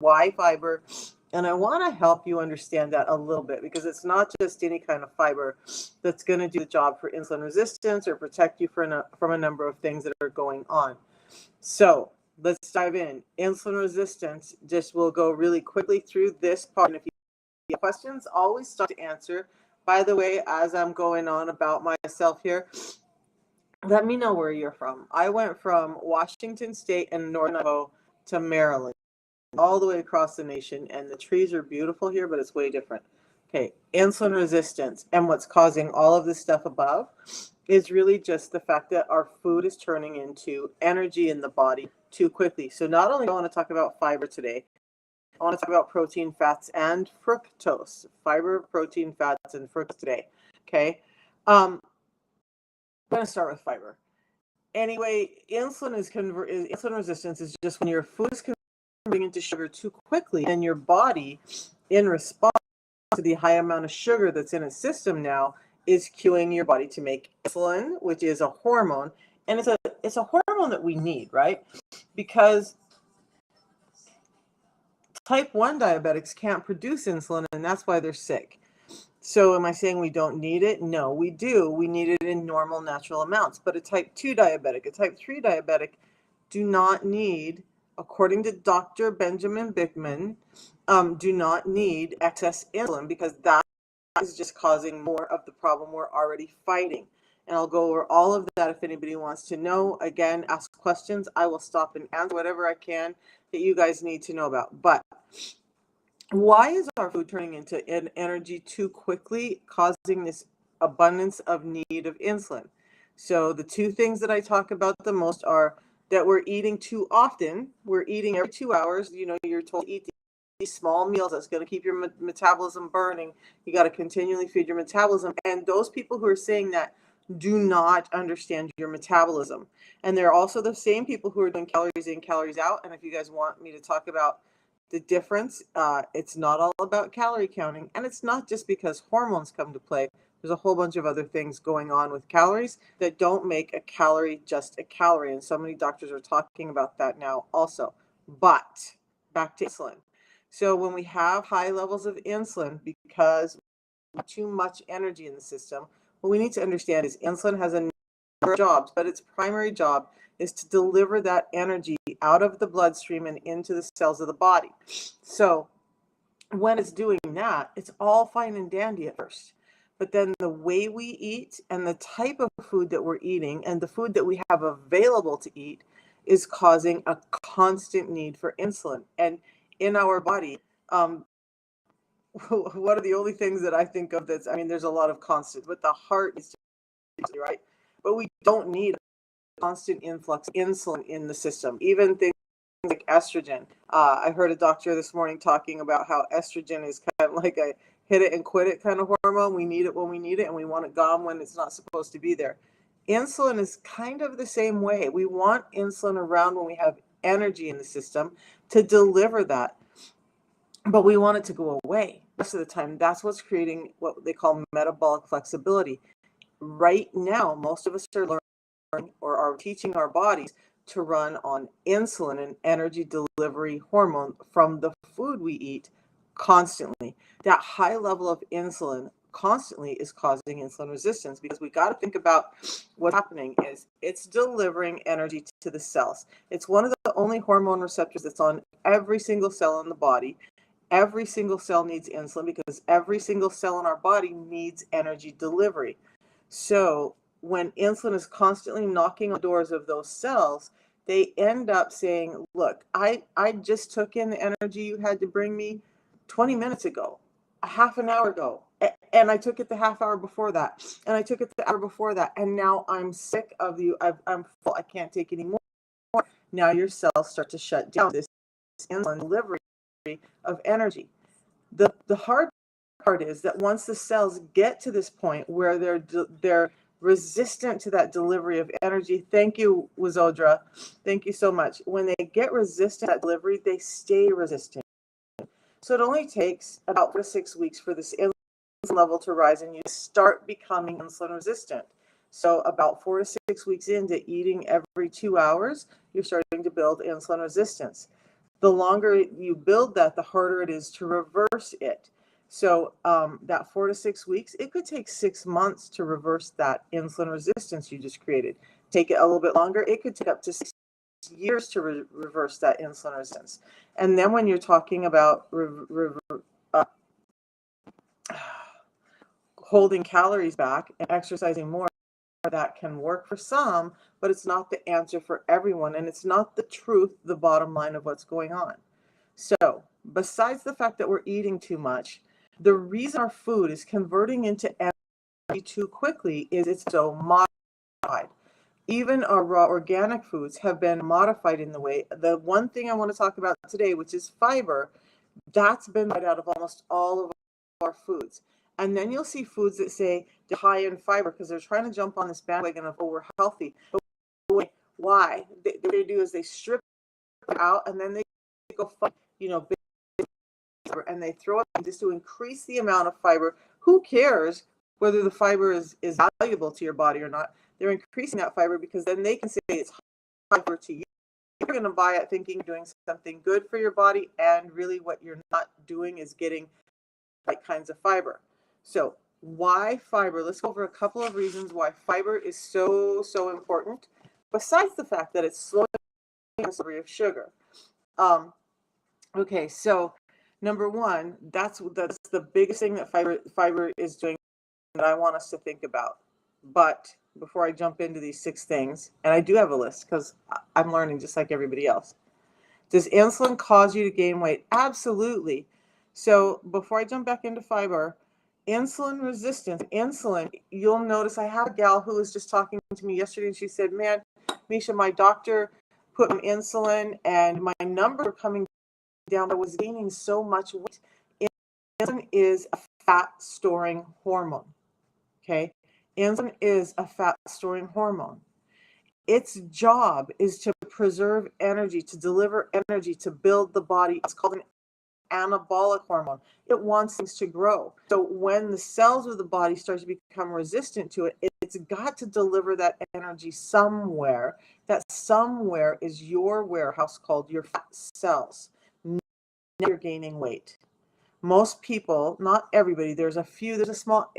Why fiber? And I want to help you understand that a little bit, because it's not just any kind of fiber that's going to do the job for insulin resistance or protect you from a number of things that are going on. So let's dive in. Insulin resistance, just we'll go really quickly through this part. And if you have questions, always start to answer. By the way, as I'm going on about myself here, let me know where you're from. I went from Washington State and Northern Idaho to Maryland, all the way across the nation, and the trees are beautiful here, but it's way different. Okay, insulin resistance and what's causing all of this stuff above is really just the fact that our food is turning into energy in the body too quickly. So not only do I want to talk about fiber today, I want to talk about protein, fats, and fructose. Fiber, protein, fats, and fructose today. Okay, I'm going to start with fiber. Anyway, insulin resistance is just when your food is converting into sugar too quickly, and your body, in response to the high amount of sugar that's in its system now, is cueing your body to make insulin, which is a hormone, and it's a hormone that we need, right? Because type 1 diabetics can't produce insulin, and that's why they're sick. So am I saying we don't need it? No, we do. We need it in normal, natural amounts. But a type 2 diabetic, a type 3 diabetic do not need, according to Dr. Benjamin Bickman, do not need excess insulin, because that is just causing more of the problem we're already fighting. And I'll go over all of that if anybody wants to know. Again, ask questions. I will stop and answer whatever I can that you guys need to know about. But why is our food turning into energy too quickly, causing this abundance of need of insulin? So the two things that I talk about the most are that we're eating too often. We're eating every 2 hours. You know, you're told to eat these small meals that's going to keep your metabolism burning. You got to continually feed your metabolism. And those people who are saying that do not understand your metabolism. And they're also the same people who are doing calories in, calories out. And if you guys want me to talk about the difference, it's not all about calorie counting, and it's not just because hormones come to play. There's a whole bunch of other things going on with calories that don't make a calorie just a calorie, and so many doctors are talking about that now also. But back to insulin. So when we have high levels of insulin because too much energy in the system, what we need to understand is insulin has a number of jobs, but its primary job is to deliver that energy out of the bloodstream and into the cells of the body. So when it's doing that, it's all fine and dandy at first. But then the way we eat and the type of food that we're eating and the food that we have available to eat is causing a constant need for insulin. And in our body, what are the only things that I think of that's, I mean, there's a lot of constant, but the heart is, right? But we don't need constant influx of insulin in the system, even things like estrogen. I heard a doctor this morning talking about how estrogen is kind of like a hit it and quit it kind of hormone. We need it when we need it, and we want it gone when it's not supposed to be there. Insulin is kind of the same way. We want insulin around when we have energy in the system to deliver that, but we want it to go away most of the time. That's what's creating what they call metabolic flexibility. Right now, most of us are learning or are teaching our bodies to run on insulin, an energy delivery hormone from the food we eat constantly. That high level of insulin constantly is causing insulin resistance, because we got to think about what's happening is it's delivering energy to the cells. It's one of the only hormone receptors that's on every single cell in the body. Every single cell needs insulin because every single cell in our body needs energy delivery. So when insulin is constantly knocking on the doors of those cells, they end up saying, look, I just took in the energy you had to bring me 20 minutes ago, a half an hour ago, and I took it the half hour before that, and I took it the hour before that, and now I'm sick of you. I'm full. I can't take any more. Now your cells start to shut down this insulin delivery of energy. The hard part is that once the cells get to this point where they're resistant to that delivery of energy. Thank you, Wazodra. Thank you so much. When they get resistant to that delivery, they stay resistant. So it only takes about 4 to 6 weeks for this insulin level to rise and you start becoming insulin resistant. So about 4 to 6 weeks into eating every 2 hours, you're starting to build insulin resistance. The longer you build that, the harder it is to reverse it. So that 4 to 6 weeks, it could take 6 months to reverse that insulin resistance you just created. Take it a little bit longer, it could take up to 6 years to reverse that insulin resistance. And then when you're talking about holding calories back and exercising more, that can work for some, but it's not the answer for everyone. And it's not the truth, the bottom line of what's going on. So besides the fact that we're eating too much, the reason our food is converting into energy too quickly is it's so modified. Even our raw organic foods have been modified in the way. The one thing I want to talk about today, which is fiber, that's been right out of almost all of our foods. And then you'll see foods that say they're high in fiber because they're trying to jump on this bandwagon of, oh, we're healthy. But wait, why? What they do is they strip it out and then they go find, and they throw it just to increase the amount of fiber. Who cares whether the fiber is valuable to your body or not? They're increasing that fiber because then they can say it's fiber to you. You're going to buy it thinking you're doing something good for your body, and really what you're not doing is getting the right kinds of fiber. So why fiber? Let's go over a couple of reasons why fiber is so important, besides the fact that it's slowing the delivery of sugar. Okay, so number one, that's the biggest thing that fiber is doing that I want us to think about. But before I jump into these 6 things, and I do have a list because I'm learning just like everybody else. Does insulin cause you to gain weight? Absolutely. So before I jump back into fiber, insulin resistance, insulin, you'll notice I have a gal who was just talking to me yesterday, and she said, man, Misha, my doctor put on insulin and my numbers were coming down. I was gaining so much weight. Insulin is a fat storing hormone. Okay. Insulin is a fat storing hormone. Its job is to preserve energy, to deliver energy, to build the body. It's called an anabolic hormone. It wants things to grow. So when the cells of the body start to become resistant to it, it's got to deliver that energy somewhere. That somewhere is your warehouse called your fat cells. Now you're gaining weight. Most people, not everybody, there's a small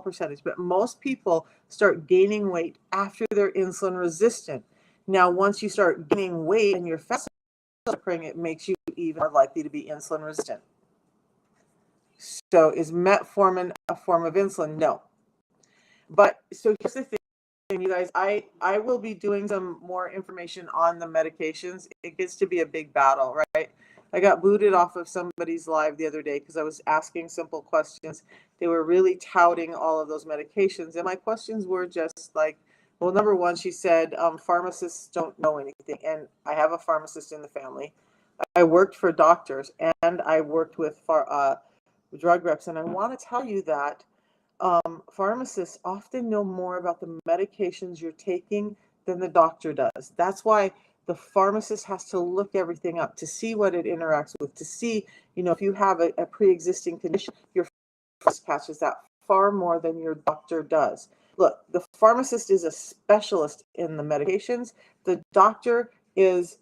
percentage, but most people start gaining weight after they're insulin resistant. Now, once you start gaining weight and your fat cells are occurring, it makes you even more likely to be insulin resistant. So is metformin a form of insulin? No. But so here's the thing, you guys, I will be doing some more information on the medications. It gets to be a big battle, right? I got booted off of somebody's live the other day because I was asking simple questions. They were really touting all of those medications. And my questions were just like, well, number one, she said, pharmacists don't know anything. And I have a pharmacist in the family. I worked for doctors and I worked with drug reps. And I want to tell you that pharmacists often know more about the medications you're taking than the doctor does. That's why the pharmacist has to look everything up to see what it interacts with, to see, if you have a pre-existing condition, your pharmacist catches that far more than your doctor does. Look, the pharmacist is a specialist in the medications. The doctor is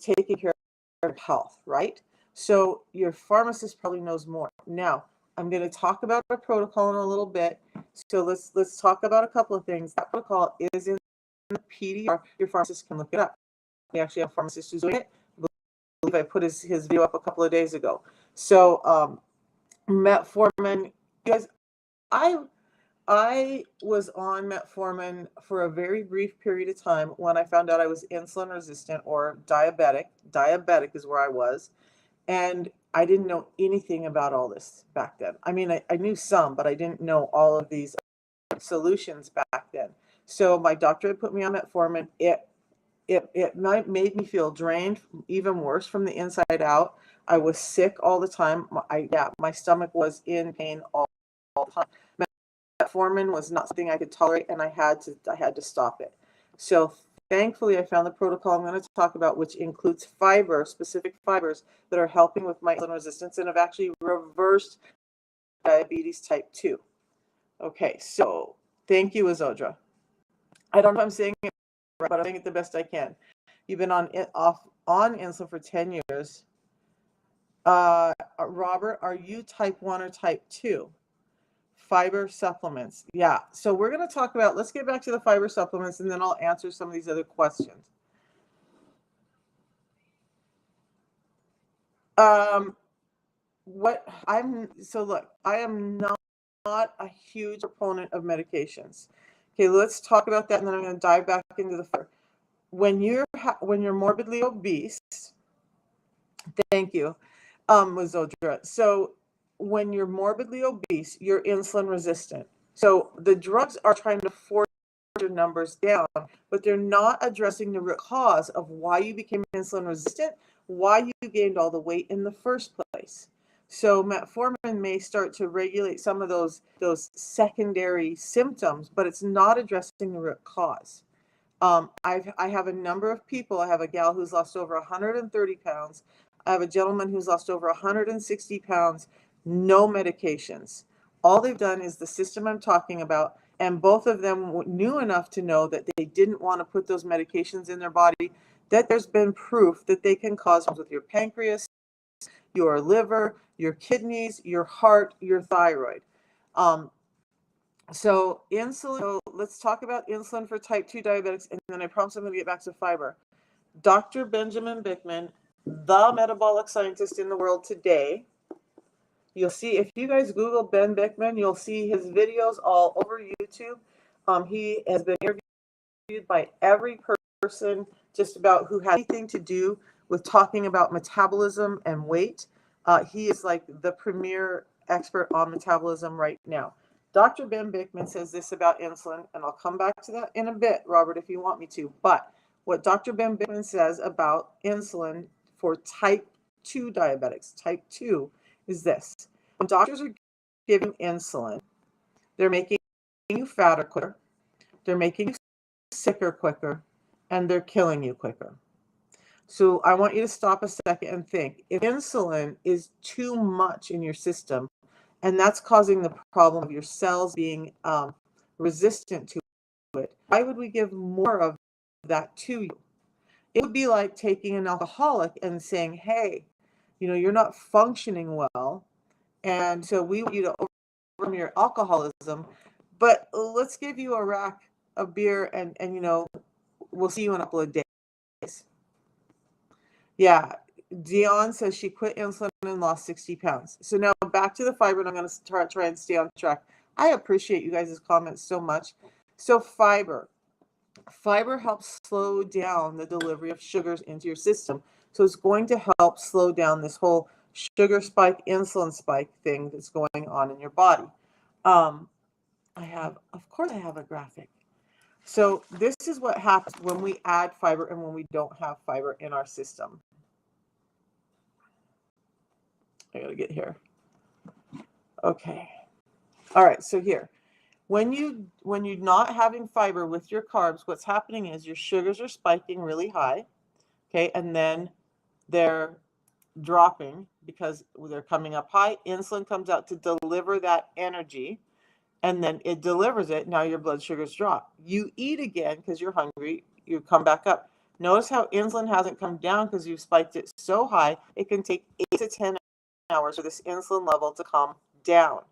taking care of health, right? So your pharmacist probably knows more. Now, I'm going to talk about a protocol in a little bit. So let's talk about a couple of things. That protocol is in the PDR. Your pharmacist can look it up. We actually have a pharmacist who's doing it. I believe I put his video up a couple of days ago. So metformin, you guys, I was on metformin for a very brief period of time when I found out I was insulin resistant or diabetic. Diabetic is where I was. And I didn't know anything about all this back then. I mean, I knew some, but I didn't know all of these solutions back then. So my doctor had put me on metformin. It made me feel drained, even worse from the inside out. I was sick all the time. My stomach was in pain all the time. Metformin was not something I could tolerate, and I had to stop it. So thankfully, I found the protocol I'm going to talk about, which includes specific fibers that are helping with my insulin resistance and have actually reversed diabetes type 2. Okay, so thank you, Azodra. I don't know if I'm saying it right, but I'm saying it the best I can. You've been on insulin for 10 years. Robert, are you type 1 or type 2? Fiber supplements. Yeah. So we're going to talk about, let's get back to the fiber supplements and then I'll answer some of these other questions. Look, I am not a huge proponent of medications. Okay, let's talk about that and then I'm going to dive back into the fiber. When you're morbidly obese, thank you, Zodra. So when you're morbidly obese, you're insulin resistant. So the drugs are trying to force your numbers down, but they're not addressing the root cause of why you became insulin resistant, why you gained all the weight in the first place. So metformin may start to regulate some of those secondary symptoms, but it's not addressing the root cause. I have a number of people. I have a gal who's lost over 130 pounds. I have a gentleman who's lost over 160 pounds, no medications. All they've done is the system I'm talking about, and both of them knew enough to know that they didn't want to put those medications in their body, that there's been proof that they can cause problems with your pancreas, your liver, your kidneys, your heart, your thyroid. So insulin, so let's talk about insulin for type 2 diabetics, and then I promise I'm going to get back to fiber. Dr. Benjamin Bickman, the metabolic scientist in the world today. You'll see, if you guys Google Ben Bickman, you'll see his videos all over YouTube. He has been interviewed by every person just about who has anything to do with talking about metabolism and weight. He is like the premier expert on metabolism right now. Dr. Ben Bickman says this about insulin, and I'll come back to that in a bit, Robert, if you want me to. But what Dr. Ben Bickman says about insulin for type 2 diabetics, type 2, is this. When doctors are giving insulin, they're making you fatter quicker, they're making you sicker quicker, and they're killing you quicker. So I want you to stop a second and think. If insulin is too much in your system, and that's causing the problem of your cells being resistant to it, why would we give more of that to you? It would be like taking an alcoholic and saying, hey, you're not functioning well, and so we want you to overcome your alcoholism, but let's give you a rack of beer and we'll see you in a couple of days. Yeah, Dion says she quit insulin and lost 60 pounds. So now back to the fiber, and I'm going to try and stay on track. I appreciate you guys' comments so much. So fiber helps slow down the delivery of sugars into your system. So it's going to help slow down this whole sugar spike, insulin spike thing that's going on in your body. Of course I have a graphic. So this is what happens when we add fiber and when we don't have fiber in our system. I gotta get here. Okay. All right, so here. When you're not having fiber with your carbs, what's happening is your sugars are spiking really high, okay, and then they're dropping because they're coming up high. Insulin comes out to deliver that energy, and then it delivers it. Now your blood sugars drop. You eat again because you're hungry. You come back up. Notice how insulin hasn't come down because you've spiked it so high. It can take 8 to 10 hours for this insulin level to come down.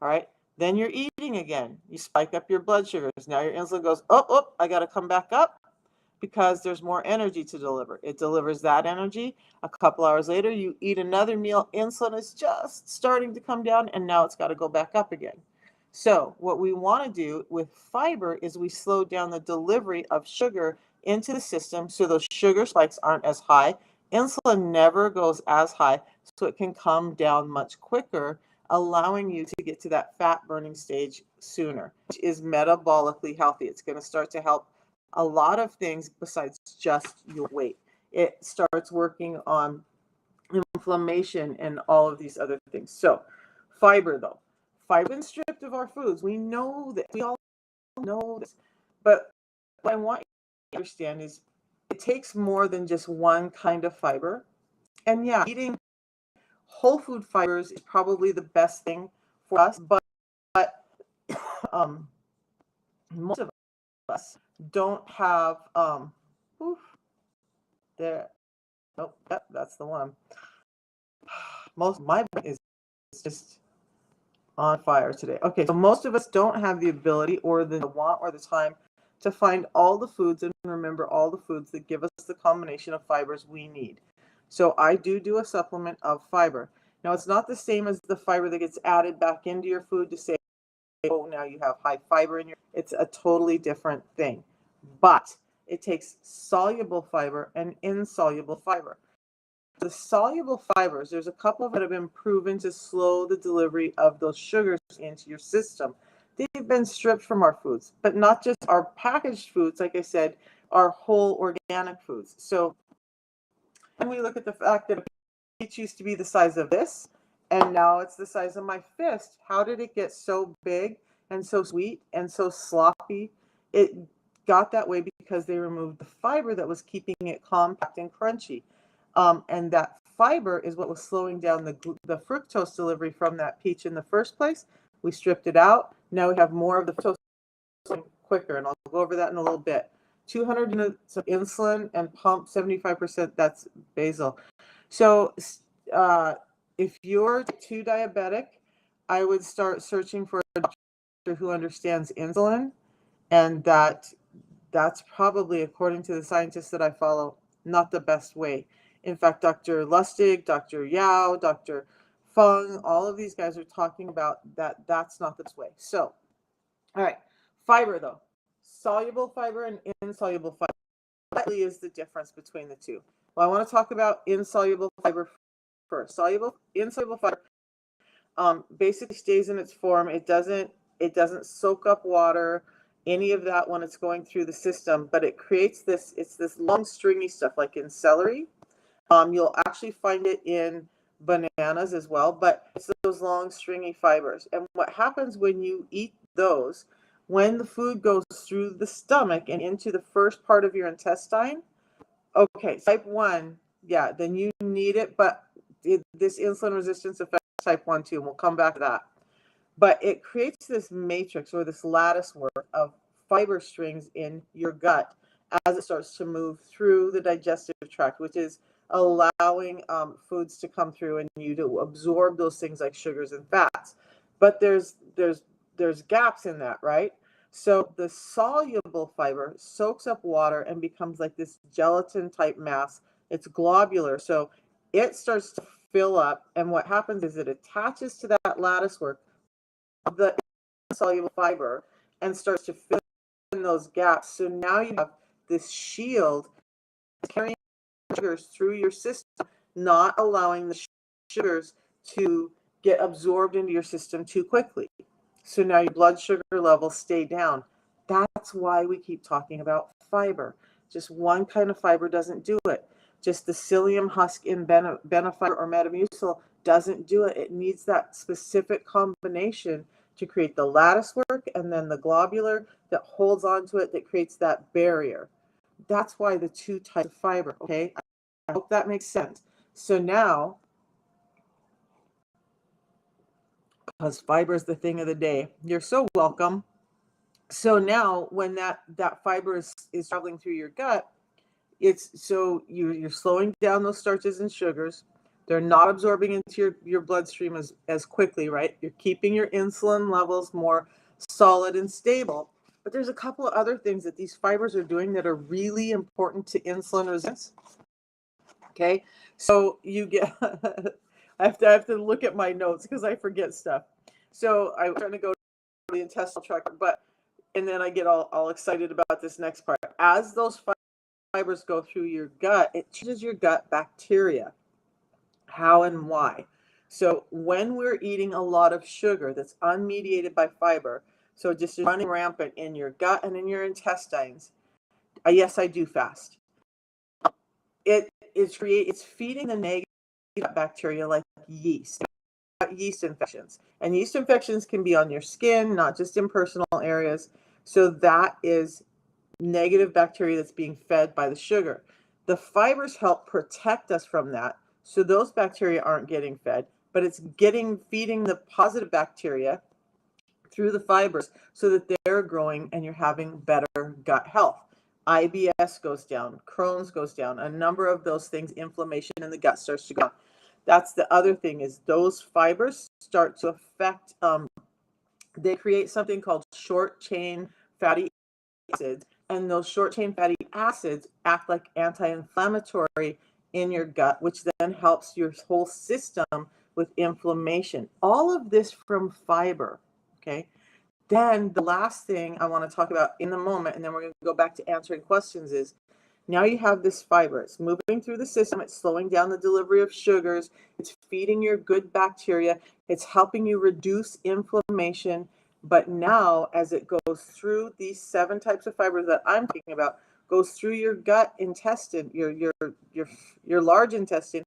All right. Then you're eating again. You spike up your blood sugars. Now your insulin goes, oh, I got to come back up because there's more energy to deliver. It delivers that energy. A couple hours later, you eat another meal. Insulin is just starting to come down, and now it's got to go back up again. So what we want to do with fiber is we slow down the delivery of sugar into the system so those sugar spikes aren't as high. Insulin never goes as high, so it can come down much quicker, allowing you to get to that fat burning stage sooner, which is metabolically healthy. It's going to start to help a lot of things besides just your weight. It starts working on inflammation and all of these other things. So fiber, though. Fiber is stripped of our foods. We know that. We all know this. But what I want you to understand is it takes more than just one kind of fiber. And yeah, eating whole food fibers is probably the best thing for us, but most of us don't have There. Oh, yep, that's the one. Most of my brain is just on fire today. Okay, so most of us don't have the ability or the want or the time to find all the foods and remember all the foods that give us the combination of fibers we need. So I do a supplement of fiber. Now it's not the same as the fiber that gets added back into your food to say, oh, now you have high fiber in your, it's a totally different thing. But it takes soluble fiber and insoluble fiber. The soluble fibers, there's a couple that have been proven to slow the delivery of those sugars into your system. They've been stripped from our foods, but not just our packaged foods, like I said, our whole organic foods. So when we look at the fact that peach used to be the size of this, and now it's the size of my fist. How did it get so big and so sweet and so sloppy? It got that way because they removed the fiber that was keeping it compact and crunchy. And that fiber is what was slowing down the fructose delivery from that peach in the first place. We stripped it out. Now we have more of the fructose quicker, and I'll go over that in a little bit. 200 units of insulin and pump 75%, that's basal. So if you're 2 diabetic, I would start searching for a doctor who understands insulin, and that's probably, according to the scientists that I follow, not the best way. In fact, Dr. Lustig, Dr. Yao, Dr. Fung, all of these guys are talking about that's not the best way. So, all right, fiber though. Soluble fiber and insoluble fiber. What really is the difference between the two? Well, I want to talk about insoluble fiber first. Insoluble fiber basically stays in its form. It doesn't soak up water, any of that when it's going through the system, but it creates this, it's this long stringy stuff like in celery. You'll actually find it in bananas as well, but it's those long stringy fibers. And what happens when you eat those, when the food goes through the stomach and into the first part of your intestine, okay, type 1, yeah, then you need it, but this insulin resistance affects type 1 too, and we'll come back to that. But it creates this matrix or this lattice work of fiber strings in your gut as it starts to move through the digestive tract, which is allowing foods to come through and you to absorb those things like sugars and fats. But there's gaps in that, right? So the soluble fiber soaks up water and becomes like this gelatin type mass. It's globular, so it starts to fill up, and what happens is it attaches to that lattice work of the insoluble fiber and starts to fill in those gaps. So now you have this shield carrying sugars through your system, not allowing the sugars to get absorbed into your system too quickly. So now your blood sugar levels stay down. That's why we keep talking about fiber. Just one kind of fiber doesn't do it. Just the psyllium husk in benefiber or Metamucil doesn't do it. It needs that specific combination to create the lattice work and then the globular that holds onto it, that creates that barrier. That's why the two types of fiber, okay? I hope that makes sense. So now, because fiber is the thing of the day, you're so welcome. So now when that fiber is traveling through your gut, it's so you're slowing down those starches and sugars. They're not absorbing into your bloodstream as quickly, right? You're keeping your insulin levels more solid and stable. But there's a couple of other things that these fibers are doing that are really important to insulin resistance. Okay, so you get I have to look at my notes because I forget stuff. So I'm trying to go to the intestinal tract, and then I get all excited about this next part. As those fibers go through your gut, it changes your gut bacteria. How and why? So when we're eating a lot of sugar that's unmediated by fiber, so just running rampant in your gut and in your intestines, yes, I do fast. It's feeding the negative bacteria like yeast infections. And yeast infections can be on your skin, not just in personal areas. So that is negative bacteria that's being fed by the sugar. The fibers help protect us from that. So those bacteria aren't getting fed, but it's feeding the positive bacteria through the fibers so that they're growing and you're having better gut health. IBS goes down, Crohn's goes down, a number of those things, inflammation in the gut starts to go down. That's the other thing, is those fibers start to affect, they create something called short chain fatty acids, and those short chain fatty acids act like anti-inflammatory in your gut, which then helps your whole system with inflammation. All of this from fiber, okay? Then the last thing I want to talk about in the moment, and then we're going to go back to answering questions, is now you have this fiber. It's moving through the system. It's slowing down the delivery of sugars. It's feeding your good bacteria. It's helping you reduce inflammation. But now, as it goes through these 7 types of fibers that I'm thinking about, goes through your gut intestine, your large intestine,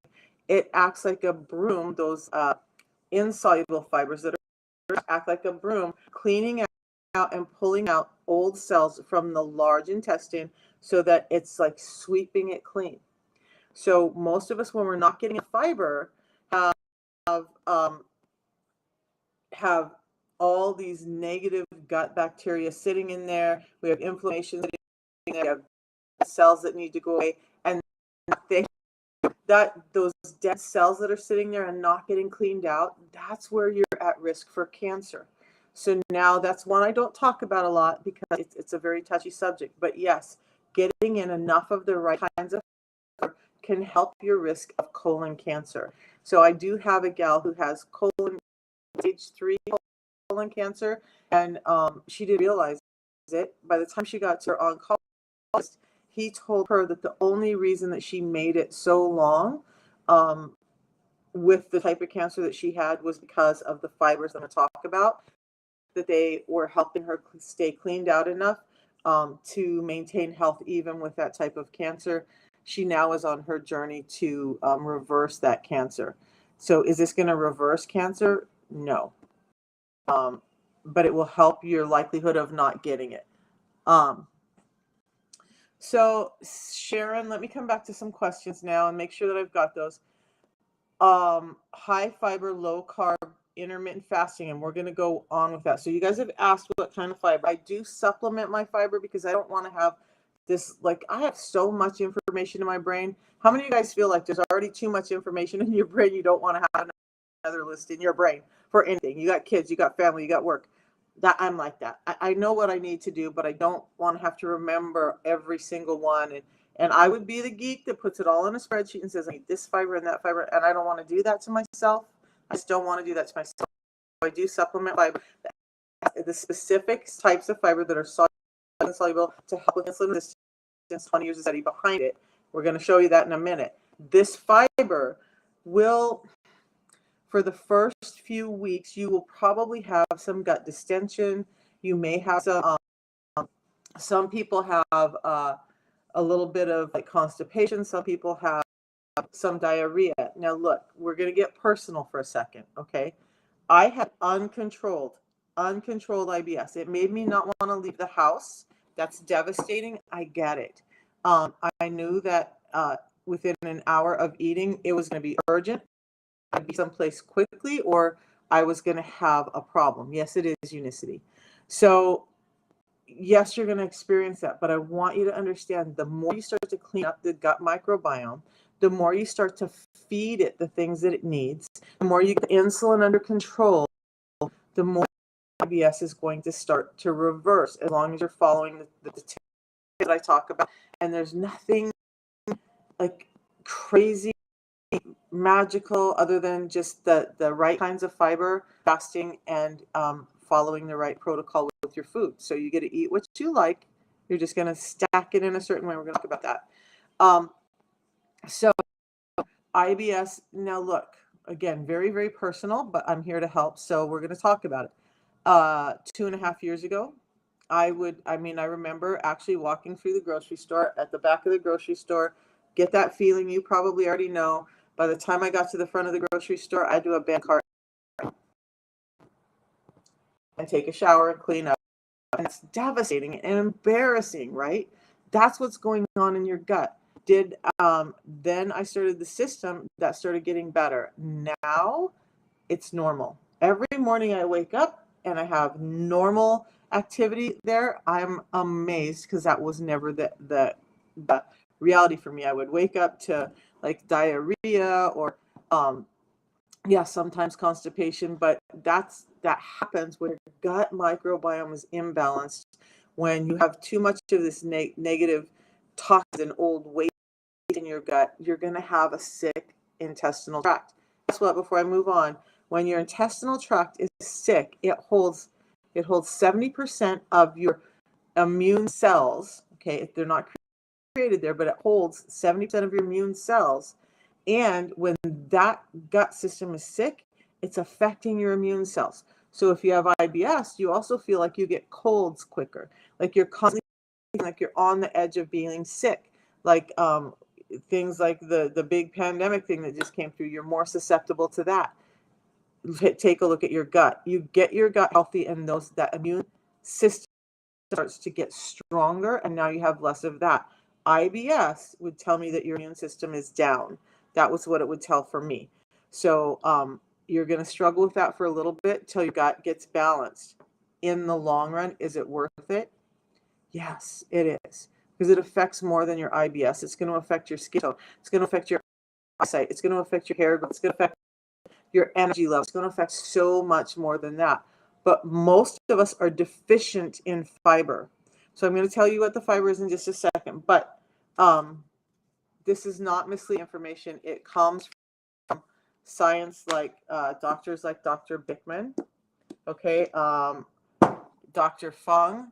it acts like a broom. Those insoluble fibers that act like a broom, cleaning out and pulling out old cells from the large intestine so that it's like sweeping it clean. So most of us, when we're not getting a fiber, um, have all these negative gut bacteria sitting in there. We have inflammation sitting in there. We have cells that need to go away, and those dead cells that are sitting there and not getting cleaned out, that's where you're at risk for cancer. So now that's one I don't talk about a lot because it's a very touchy subject. But yes, getting in enough of the right kinds of fiber can help your risk of colon cancer. So I do have a gal who has stage 3 colon cancer, and she didn't realize it. By the time she got to her oncologist, he told her that the only reason that she made it so long with the type of cancer that she had was because of the fibers I'm going to talk about, that they were helping her stay cleaned out enough to maintain health even with that type of cancer. She now is on her journey to reverse that cancer. So is this going to reverse cancer? No. But it will help your likelihood of not getting it. So Sharon, let me come back to some questions now and make sure that I've got those. High fiber, low carb, intermittent fasting, and we're going to go on with that. So you guys have asked what kind of fiber. I do supplement my fiber because I don't want to have this, like, I have so much information in my brain. How many of you guys feel like there's already too much information in your brain? You don't want to have another list in your brain for anything. You got kids, you got family, you got work. That I'm like that. I know what I need to do, but I don't want to have to remember every single one. And I would be the geek that puts it all in a spreadsheet and says, I need this fiber and that fiber. And I don't want to do that to myself. I just don't want to do that to myself. I do supplement fiber, the specific types of fiber that are soluble to help with insulin resistance. 20 years of study behind it. We're going to show you that in a minute. This fiber will, for the first few weeks, you will probably have some gut distension. You may have some people have a little bit of like constipation. Some people have some diarrhea. Now look, we're going to get personal for a second, okay? I had uncontrolled IBS. It made me not want to leave the house. That's devastating. I get it. I knew that within an hour of eating, it was going to be urgent. I'd be someplace quickly, or I was going to have a problem. Yes, it is unicity. So yes, you're going to experience that, but I want you to understand, the more you start to clean up the gut microbiome, the more you start to feed it the things that it needs, the more you get insulin under control, the more IBS is going to start to reverse, as long as you're following the tips that I talk about. And there's nothing like crazy magical other than just the right kinds of fiber, fasting, and following the right protocol with your food. So you get to eat what you like. You're just going to stack it in a certain way. We're going to talk about that. So IBS, now look, again, very, very personal, but I'm here to help. So we're going to talk about it. 2.5 years ago, I remember actually walking through the grocery store, at the back of the grocery store, get that feeling you probably already know. By the time I got to the front of the grocery store, I do a bank cart and take a shower and clean up. And it's devastating and embarrassing, right? That's what's going on in your gut. Then I started the system that started getting better. Now it's normal. Every morning I wake up and I have normal activity there, I'm amazed, because that was never the reality for me. I would wake up to like diarrhea or yeah, sometimes constipation, but that happens when your gut microbiome is imbalanced, when you have too much of this negative toxins and old waste in your gut. You're going to have a sick intestinal tract. Guess what? Before I move on, when your intestinal tract is sick, it holds 70% of your immune cells. Okay, they're not created there, but it holds 70% of your immune cells. And when that gut system is sick, it's affecting your immune cells. So if you have IBS, you also feel like you get colds quicker, like you're constantly, like you're on the edge of being sick, like things like the big pandemic thing that just came through. You're more susceptible to that. Take a look at your gut. You get your gut healthy, and that immune system starts to get stronger, and now you have less of that. IBS would tell me that your immune system is down. That was what it would tell for me. So you're going to struggle with that for a little bit till your gut gets balanced. In the long run, is it worth it? Yes, it is, because it affects more than your IBS. It's going to affect your skin tone. It's going to affect your eyesight. It's going to affect your hair growth. It's going to affect your energy level. It's going to affect so much more than that. But most of us are deficient in fiber. So I'm going to tell you what the fiber is in just a second. But this is not misleading information. It comes from science, like doctors like Dr. Bickman, okay, Dr. Fung,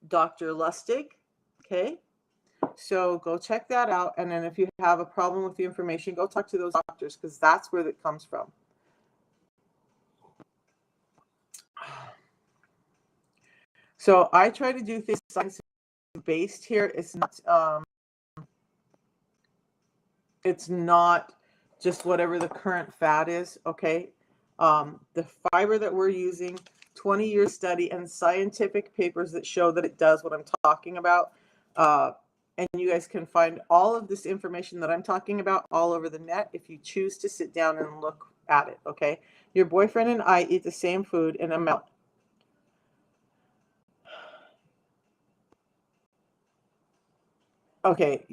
Dr. Lustig, okay? So go check that out. And then if you have a problem with the information, go talk to those doctors, because that's where it comes from. So I try to do things science-based here. It's not just whatever the current fad is, okay? The fiber that we're using, 20-year study and scientific papers that show that it does what I'm talking about. And you guys can find all of this information that I'm talking about all over the net if you choose to sit down and look at it, okay? Your boyfriend and I eat the same food in a melt. Okay,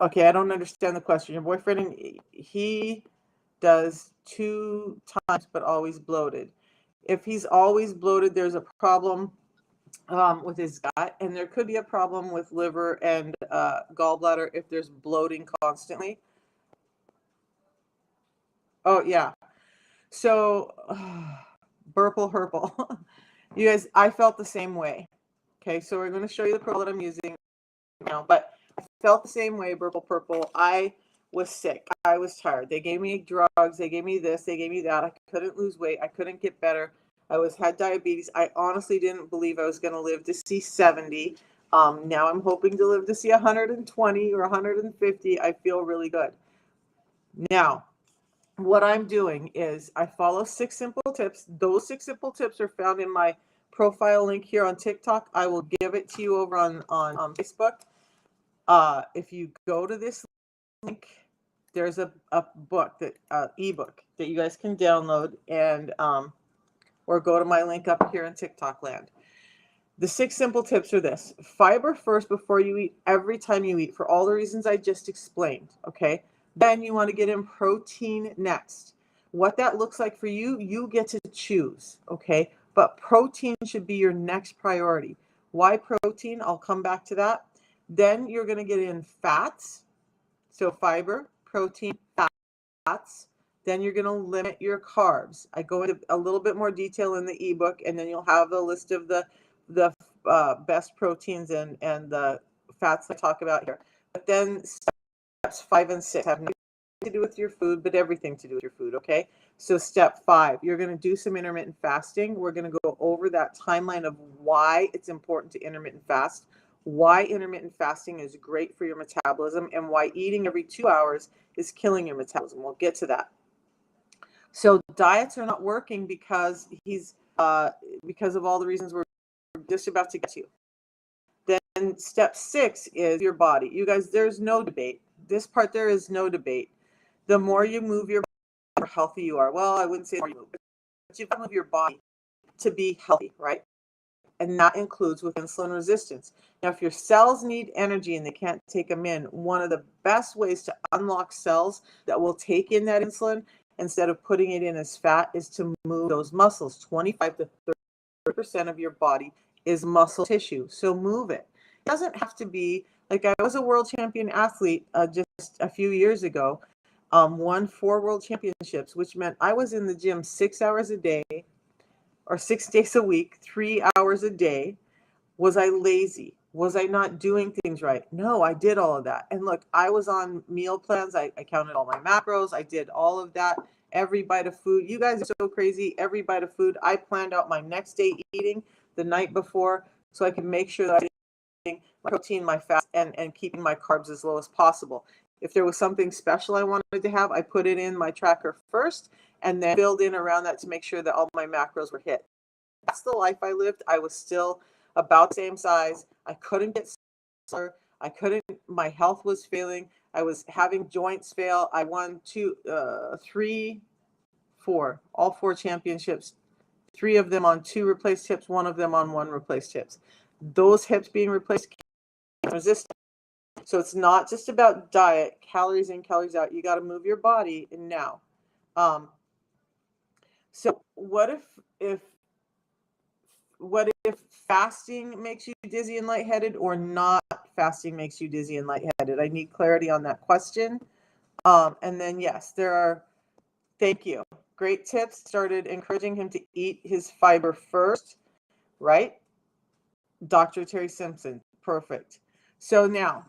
okay, I don't understand the question. Your boyfriend, he does 2 times, but always bloated. If he's always bloated, there's a problem with his gut, and there could be a problem with liver and gallbladder if there's bloating constantly. Oh yeah. So Burple Herple. You guys, I felt the same way. Okay, so we're going to show you the pearl that I'm using now, but I felt the same way, Burple Purple. I was sick. I was tired. They gave me drugs. They gave me this. They gave me that. I couldn't lose weight. I couldn't get better. Had diabetes. I honestly didn't believe I was going to live to see 70. Now I'm hoping to live to see 120 or 150. I feel really good. Now, what I'm doing is I follow 6 simple tips. Those 6 simple tips are found in my profile link here on TikTok. I will give it to you over on Facebook. If you go to this link, there's a book, that ebook that you guys can download, and or go to my link up here in TikTok land. The 6 simple tips are this: fiber first before you eat, every time you eat, for all the reasons I just explained, okay? Then you want to get in protein next. What that looks like for you, you get to choose, okay? But protein should be your next priority. Why protein? I'll come back to that. Then you're going to get in fats. So fiber, protein, fats. Then you're going to limit your carbs. I go into a little bit more detail in the ebook, and then you'll have a list of the best proteins and the fats I talk about here. But then steps 5 and 6 have nothing to do with your food, but everything to do with your food, okay? So step 5, you're going to do some intermittent fasting. We're going to go over that timeline of why it's important to intermittent fast, why intermittent fasting is great for your metabolism, and why eating every 2 hours is killing your metabolism. We'll get to that. So diets are not working because because of all the reasons we're just about to get to. Then step 6 is your body. You guys, there's no debate. This part, there is no debate. The more you move your body, the more healthy you are. Well, I wouldn't say the more you move, but you move your body. to be healthy, right? And that includes with insulin resistance. Now, if your cells need energy and they can't take them in, one of the best ways to unlock cells that will take in that insulin instead of putting it in as fat is to move those muscles. 25 to 30% of your body is muscle tissue. So move it. It doesn't have to be like I was a world champion athlete just a few years ago, won 4 world championships, which meant I was in the gym 6 hours a day or 6 days a week, 3 hours a day. Was I lazy? Was I not doing things right? No, I did all of that. And look, I was on meal plans. I counted all my macros. I did all of that. Every bite of food. You guys are so crazy. Every bite of food. I planned out my next day eating the night before so I could make sure that I was eating my protein, my fat, and keeping my carbs as low as possible. If there was something special I wanted to have, I put it in my tracker first and then filled in around that to make sure that all my macros were hit. That's the life I lived. I was still about the same size. I couldn't get smaller. I couldn't, my health was failing. I was having joints fail. I won all 4 championships, 3 of them on 2 replaced hips, 1 of them on 1 replaced hips. Those hips being replaced resistant. So it's not just about diet, calories in, calories out. You got to move your body now. So what if fasting makes you dizzy and lightheaded, or not fasting makes you dizzy and lightheaded? I need clarity on that question. And then yes, thank you. Great tips. Started encouraging him to eat his fiber first, right? Dr. Terry Simpson. Perfect. So now,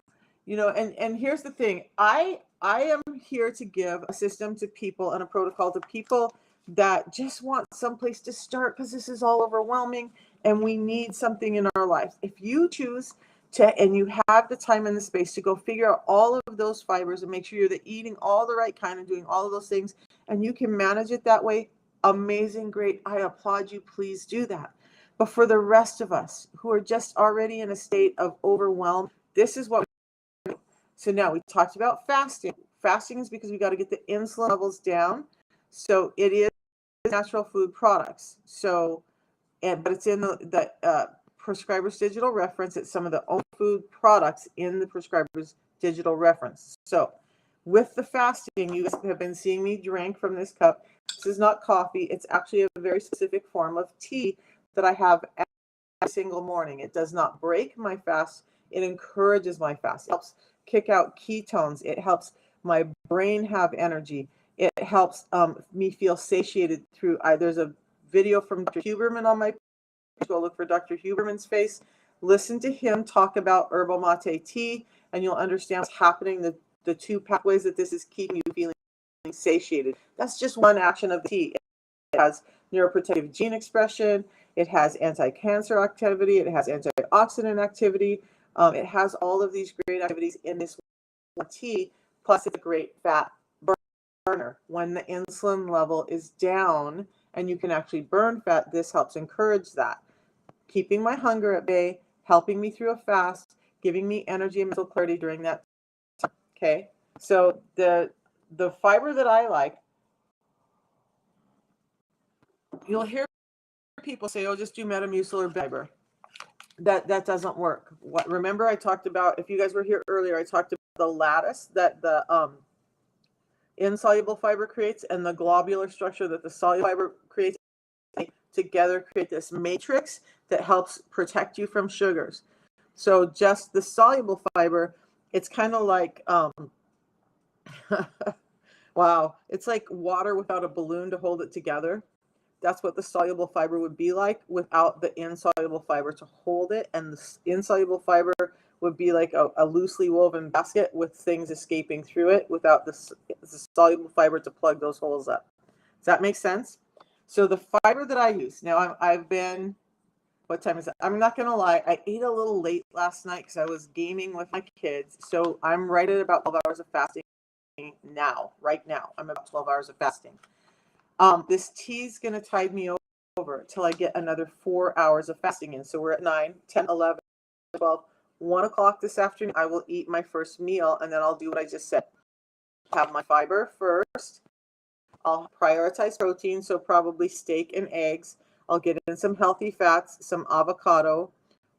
and here's the thing. I am here to give a system to people and a protocol to people that just want someplace to start because this is all overwhelming and we need something in our lives. If you choose to, and you have the time and the space to go figure out all of those fibers and make sure you're eating all the right kind and doing all of those things, and you can manage it that way, amazing, great. I applaud you. Please do that. But for the rest of us who are just already in a state of overwhelm, this is what we do. So now we talked about fasting. Fasting is because we got to get the insulin levels down. So it is natural food products. So, but it's in the prescriber's digital reference. It's some of the only food products in the prescriber's digital reference. So with the fasting, you guys have been seeing me drink from this cup. This is not coffee. It's actually a very specific form of tea that I have every single morning. It does not break my fast. It encourages my fast. It helps kick out ketones. It helps my brain have energy. It helps me feel satiated through. There's a video from Dr. Huberman on my page. Go look for Dr. Huberman's face. Listen to him talk about herbal mate tea, and you'll understand what's happening, the 2 pathways that this is keeping you feeling satiated. That's just one action of the tea. It has neuroprotective gene expression. It has anti-cancer activity. It has antioxidant activity. It has all of these great activities in this tea. Plus, it's a great fat burner. When the insulin level is down and you can actually burn fat, this helps encourage that. Keeping my hunger at bay, helping me through a fast, giving me energy and mental clarity during that time. Okay, so the fiber that I like, you'll hear people say, oh, just do Metamucil or fiber. That doesn't work. Remember I talked about, if you guys were here earlier, I talked about the lattice that the insoluble fiber creates and the globular structure that the soluble fiber creates. Together create this matrix that helps protect you from sugars. So just the soluble fiber, it's kind of like wow, it's like water without a balloon to hold it together. That's what the soluble fiber would be like without the insoluble fiber to hold it. And the insoluble fiber would be like a loosely woven basket with things escaping through it without the soluble fiber to plug those holes up. Does that make sense? So the fiber that I use, now I've been, what time is it? I'm not going to lie, I ate a little late last night because I was gaming with my kids. So I'm right at about 12 hours of fasting now, right now. I'm about 12 hours of fasting. This tea is going to tide me over till I get another 4 hours of fasting in. So we're at 9, 10, 11, 12, 1 o'clock this afternoon. I will eat my first meal and then I'll do what I just said. Have my fiber first. I'll prioritize protein, so probably steak and eggs. I'll get in some healthy fats, some avocado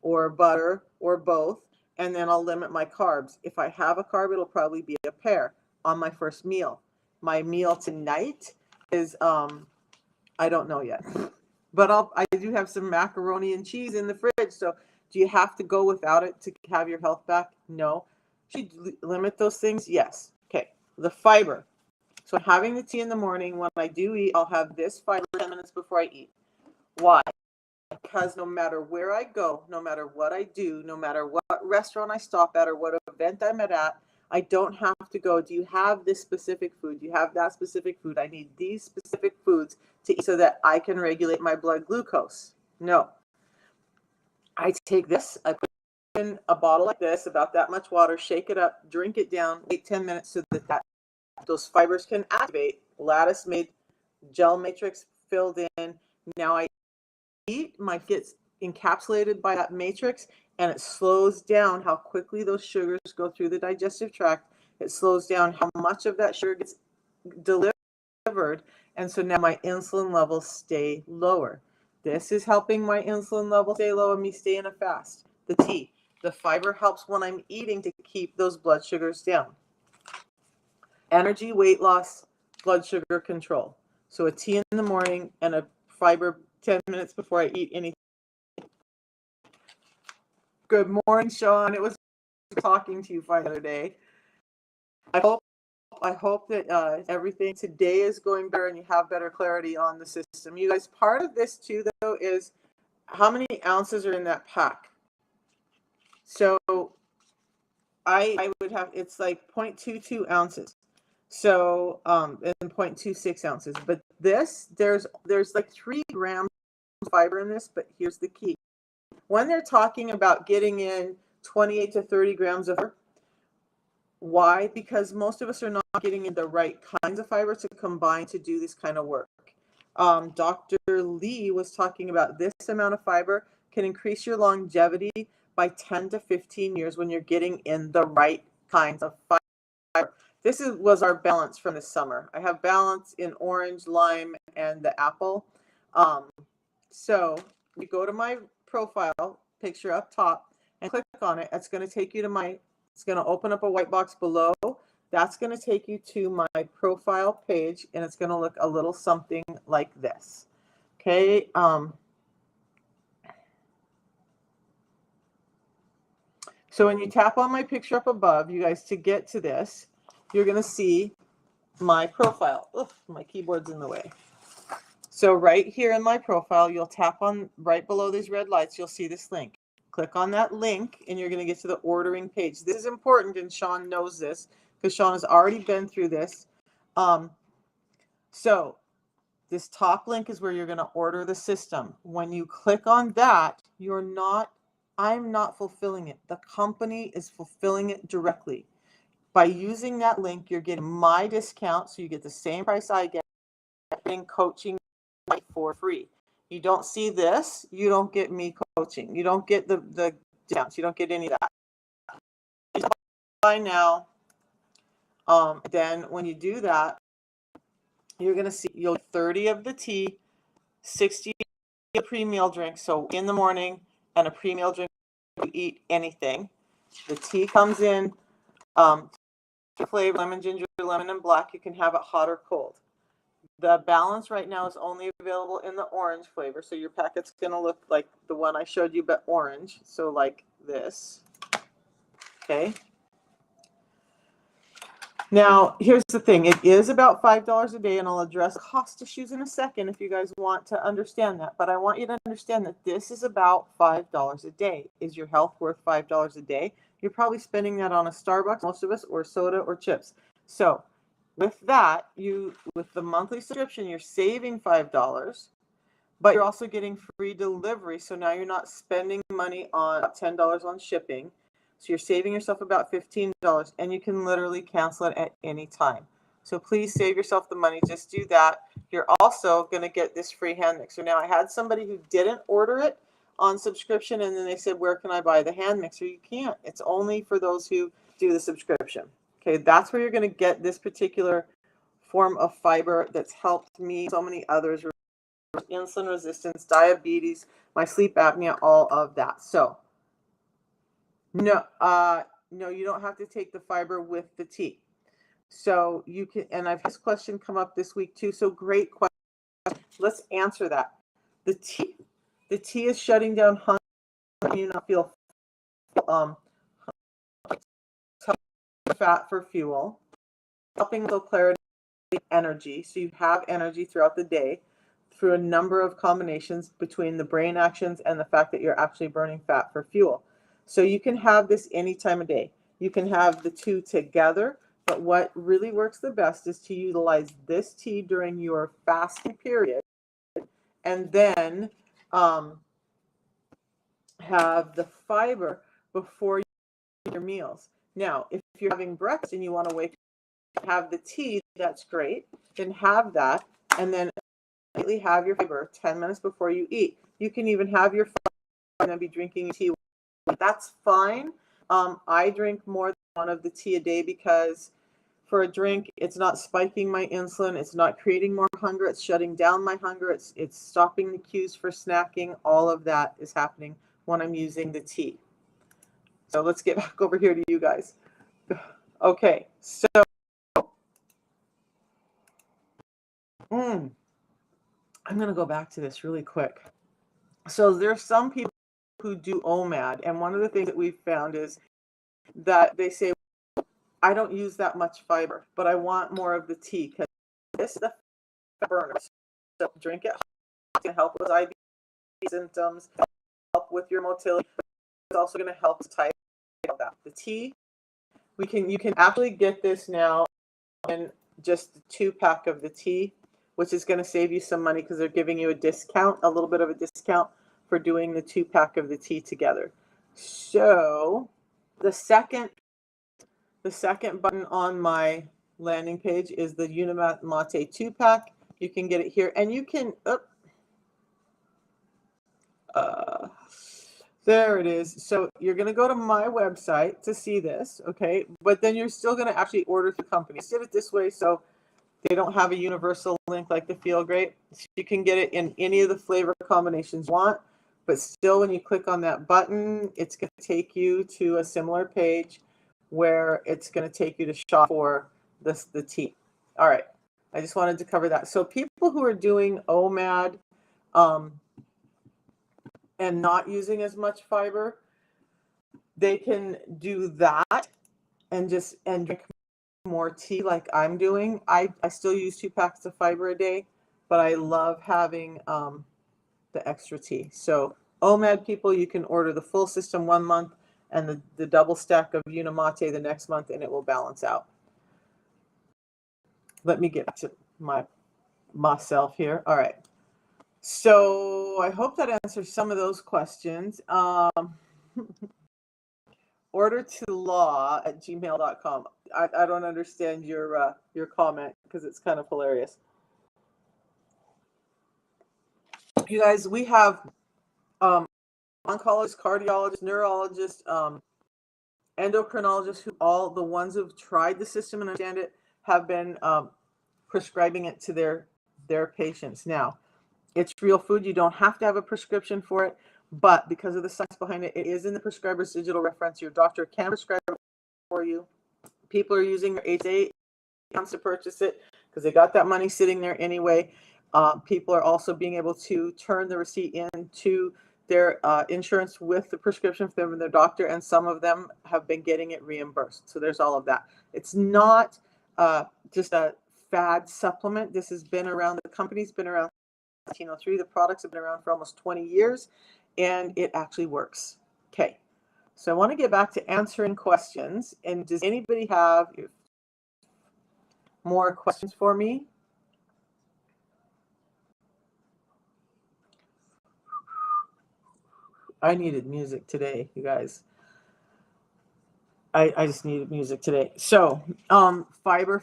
or butter or both, and then I'll limit my carbs. If I have a carb, it'll probably be a pear on my first meal. My meal tonight is I don't know yet, but I do have some macaroni and cheese in the fridge. So do you have to go without it to have your health back? No. Should you limit those things? Yes. Okay. The fiber. So having the tea in the morning, when I do eat, I'll have this fiber 10 minutes before I eat. Why? Because no matter where I go, no matter what I do, no matter what restaurant I stop at or what event I'm at, I don't have to go, do you have this specific food? Do you have that specific food? I need these specific foods to eat so that I can regulate my blood glucose. No. I take this, I put it in a bottle like this, about that much water, shake it up, drink it down, wait 10 minutes so that those fibers can activate. Lattice made, gel matrix filled in. Now I eat, my gets encapsulated by that matrix, and it slows down how quickly those sugars go through the digestive tract. It slows down how much of that sugar gets delivered, and so now my insulin levels stay lower. This is helping my insulin level stay low and me stay in a fast. The tea, the fiber helps when I'm eating to keep those blood sugars down. Energy, weight loss, blood sugar control. So a tea in the morning and a fiber 10 minutes before I eat anything. Good morning, Sean. It was talking to you the other day. I hope that everything today is going better and you have better clarity on the system. You guys, part of this too, though, is how many ounces are in that pack. So I would have, it's like 0.22 ounces. So and 0.26 ounces. But this, there's like 3 grams of fiber in this, but here's the key. When they're talking about getting in 28 to 30 grams of fiber, why? Because most of us are not getting in the right kinds of fiber to combine to do this kind of work. Dr. Lee was talking about this amount of fiber can increase your longevity by 10 to 15 years when you're getting in the right kinds of fiber. This was our balance from this summer. I have balance in orange, lime, and the apple. So you go to my profile picture up top and click on it. It's going to take you to my, it's going to open up a white box below. That's going to take you to my profile page, and it's going to look a little something like this. Okay. So when you tap on my picture up above, you guys, to get to this, you're going to see my profile. Oof, my keyboard's in the way. So right here in my profile, you'll tap on right below these red lights, you'll see this link. Click on that link and you're going to get to the ordering page. This is important, and Sean knows this because Sean has already been through this. So this top link is where you're going to order the system. When you click on that, I'm not fulfilling it. The company is fulfilling it directly. By using that link, you're getting my discount, so you get the same price I get, getting coaching for free. You don't see this, you don't get me coaching. You don't get the discounts. You don't get any of that. Buy now. Then when you do that, you're going to see you'll get 30 of the tea, 60 a pre-meal drink. So in the morning and a pre-meal drink, you eat anything. The tea comes in flavor, lemon, ginger, lemon, and black. You can have it hot or cold. The balance right now is only available in the orange flavor. So your packet's going to look like the one I showed you, but orange. So like this. Okay. Now, here's the thing. It is about $5 a day, and I'll address cost issues in a second if you guys want to understand that. But I want you to understand that this is about $5 a day. Is your health worth $5 a day? You're probably spending that on a Starbucks, most of us, or soda or chips. So with that, with the monthly subscription, you're saving $5, but you're also getting free delivery. So now you're not spending money on $10 on shipping. So you're saving yourself about $15, and you can literally cancel it at any time. So please save yourself the money. Just do that. You're also going to get this free hand mixer. Now, I had somebody who didn't order it on subscription, and then they said, where can I buy the hand mixer? You can't. It's only for those who do the subscription. Okay, that's where you're going to get this particular form of fiber that's helped me, so many others insulin resistance, diabetes, my sleep apnea, all of that. So no, no, you don't have to take the fiber with the tea. So you can, and I've had this question come up this week too. So great question. Let's answer that. The tea is shutting down hunger. You not feel fat for fuel, helping with clarity, energy. So you have energy throughout the day through a number of combinations between the brain actions and the fact that you're actually burning fat for fuel. So you can have this any time of day. You can have the two together, but what really works the best is to utilize this tea during your fasting period and then have the fiber before your meals. Now, if you're having breakfast and you want to wake up and have the tea, that's great. Then have that, and then immediately have your fiber 10 minutes before you eat. You can even have your fiber and then be drinking tea. That's fine. I drink more than one of the tea a day because for a drink, it's not spiking my insulin, it's not creating more hunger, it's shutting down my hunger, it's stopping the cues for snacking. All of that is happening when I'm using the tea. So let's get back over here to you guys. Okay, so I'm going to go back to this really quick. So there's some people who do OMAD, and one of the things that we've found is that they say, I don't use that much fiber, but I want more of the tea because this is the burner. So drink it. It's going to help with IBS symptoms, help with your motility. It's also going to help to type that. The tea, you can actually get this now in just the 2-pack of the tea, which is going to save you some money because they're giving you a discount, a little bit of a discount for doing the 2-pack of the tea together. So the second button on my landing page is the Unimate 2-pack. You can get it here, and you can, there it is. So you're going to go to my website to see this, okay? But then you're still going to actually order through companies. Did it this way, so they don't have a universal link like the Feel Great. So you can get it in any of the flavor combinations you want, but still when you click on that button, it's going to take you to a similar page where it's going to take you to shop for the tea. All right, I just wanted to cover that. So people who are doing OMAD and not using as much fiber, they can do that and drink more tea like I'm doing. I still use 2 packs of fiber a day, but I love having the extra tea. So OMAD people, you can order the full system 1 month and the double stack of Unimate the next month, and it will balance out. Let me get to myself here. All right. So I hope that answers some of those questions. ordertolaw@gmail.com. I don't understand your comment because it's kind of hilarious. You guys, we have oncologists, cardiologists, neurologists, endocrinologists, who all the ones who've tried the system and understand it have been prescribing it to their patients. Now, it's real food. You don't have to have a prescription for it, but because of the science behind it, it is in the prescriber's digital reference. Your doctor can prescribe it for you. People are using their HSA accounts to purchase it because they got that money sitting there anyway. People are also being able to turn the receipt into their insurance with the prescription from their doctor, and some of them have been getting it reimbursed. So there's all of that. It's not just a fad supplement. This has been around. The company's been around 1903. The products have been around for almost 20 years, and it actually works. Okay, so I want to get back to answering questions. And does anybody have more questions for me? I needed music today, you guys. I just needed music today. So fiber.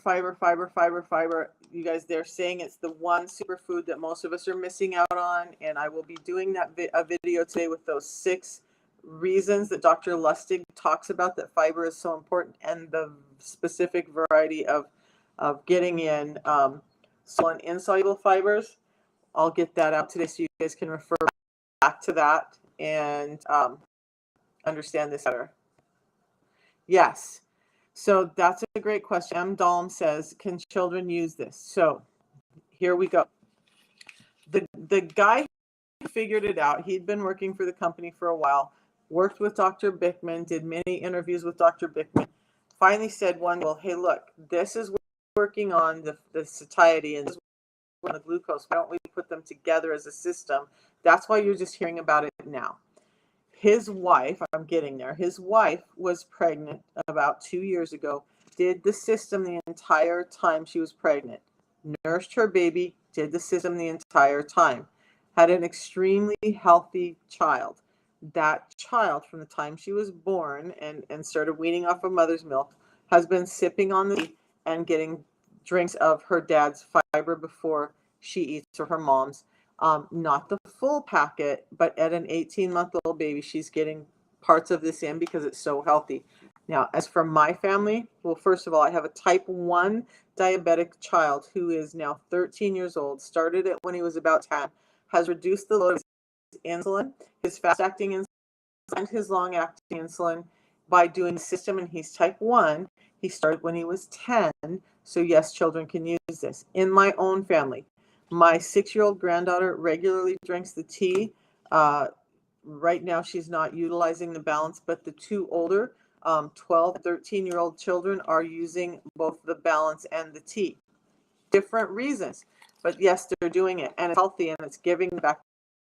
You guys, they're saying it's the one superfood that most of us are missing out on, and I will be doing a video today with those 6 reasons that Dr. Lustig talks about that fiber is so important, and the specific variety of getting in insoluble fibers I'll get that out today so you guys can refer back to that and understand this better. Yes. So that's a great question. M. Dalm says, can children use this? So here we go. The guy who figured it out, he'd been working for the company for a while, worked with Dr. Bickman, did many interviews with Dr. Bickman, finally said one, well, hey, look, this is working on the satiety and this is on the glucose. Why don't we put them together as a system? That's why you're just hearing about it now. His wife, I'm getting there, his wife was pregnant about 2 years ago, did the system the entire time she was pregnant, nursed her baby, did the system the entire time, had an extremely healthy child. That child, from the time she was born and started weaning off of mother's milk, has been sipping on the tea and getting drinks of her dad's fiber before she eats, or her mom's. Not the full packet, but at an 18-month-old baby, she's getting parts of this in because it's so healthy. Now, as for my family, well, first of all, I have a type 1 diabetic child who is now 13 years old, started it when he was about 10, has reduced the load of his insulin, his fast-acting insulin, and his long-acting insulin by doing the system, and he's type 1. He started when he was 10, so yes, children can use this. In my own family, my 6-year-old granddaughter regularly drinks the tea. Right now, she's not utilizing the balance, but the two older 12, 13-year-old children are using both the balance and the tea. Different reasons, but yes, they're doing it, and it's healthy, and it's giving back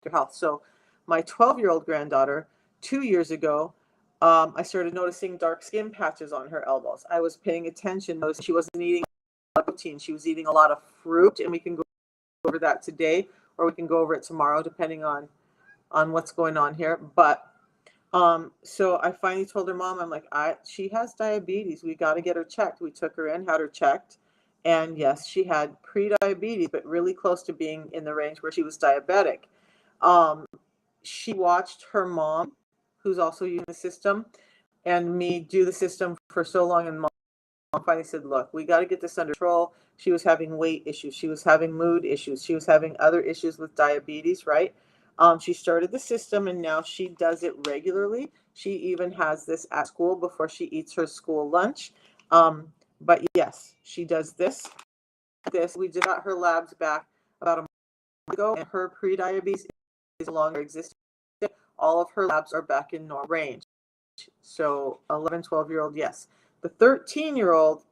their health. So my 12-year-old granddaughter, 2 years ago, I started noticing dark skin patches on her elbows. I was paying attention, noticed she wasn't eating a lot of protein. She was eating a lot of fruit, and we can go over that today, or we can go over it tomorrow, depending on what's going on here. But so I finally told her mom, I'm like, she has diabetes. We got to get her checked. We took her in, had her checked. And yes, she had pre-diabetes, but really close to being in the range where she was diabetic. She watched her mom, who's also using the system, and me do the system for so long. And mom finally said, look, we got to get this under control. She was having weight issues. She was having mood issues. She was having other issues with diabetes, right? She started the system, and now she does it regularly. She even has this at school before she eats her school lunch. But yes, she does this. We did her labs back about a month ago, and her pre-diabetes is no longer existing. All of her labs are back in normal range. So 11, 12-year-old, yes. The 13-year-old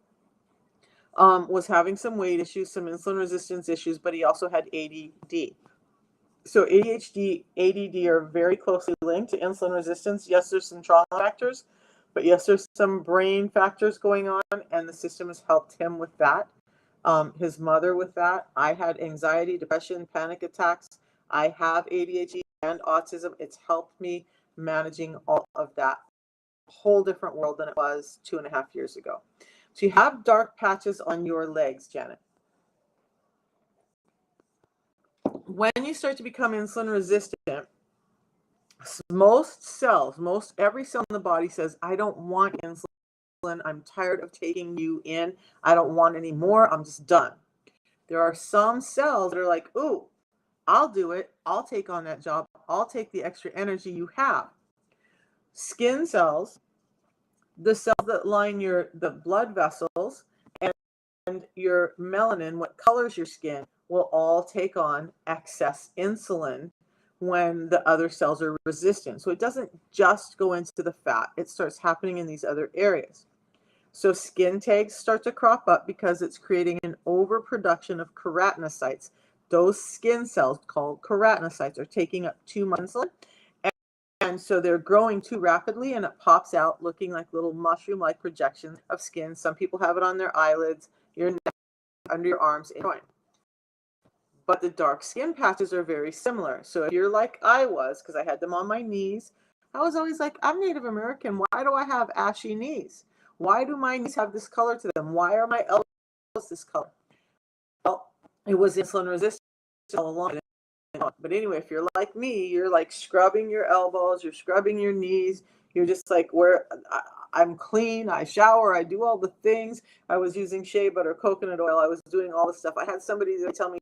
was having some weight issues, some insulin resistance issues, but he also had ADD. So ADHD, ADD are very closely linked to insulin resistance. Yes, there's some trauma factors, but yes, there's some brain factors going on, and the system has helped him with that. His mother with that. I had anxiety, depression, panic attacks. I have ADHD and autism. It's helped me managing all of that. Whole different world than it was 2.5 years ago. So you have dark patches on your legs, Janet. When you start to become insulin resistant, every cell in the body says, I don't want insulin. I'm tired of taking you in. I don't want any more. I'm just done. There are some cells that are like, ooh, I'll do it. I'll take on that job. I'll take the extra energy you have. Skin cells, the cells that line the blood vessels, and your melanin, what colors your skin, will all take on excess insulin when the other cells are resistant. So it doesn't just go into the fat. It starts happening in these other areas. So skin tags start to crop up because it's creating an overproduction of keratinocytes. Those skin cells called keratinocytes are taking up too much insulin. And so they're growing too rapidly, and it pops out looking like little mushroom-like projections of skin. Some people have it on their eyelids, your neck, under your arms, and joint. But the dark skin patches are very similar. So if you're like I was, because I had them on my knees, I was always like, I'm Native American. Why do I have ashy knees? Why do my knees have this color to them? Why are my elbows this color? Well, it was insulin resistant all along. But anyway, if you're like me, you're like scrubbing your elbows, you're scrubbing your knees. You're just like, I'm clean, I shower, I do all the things. I was using shea butter, coconut oil. I was doing all the stuff. I had somebody that tell me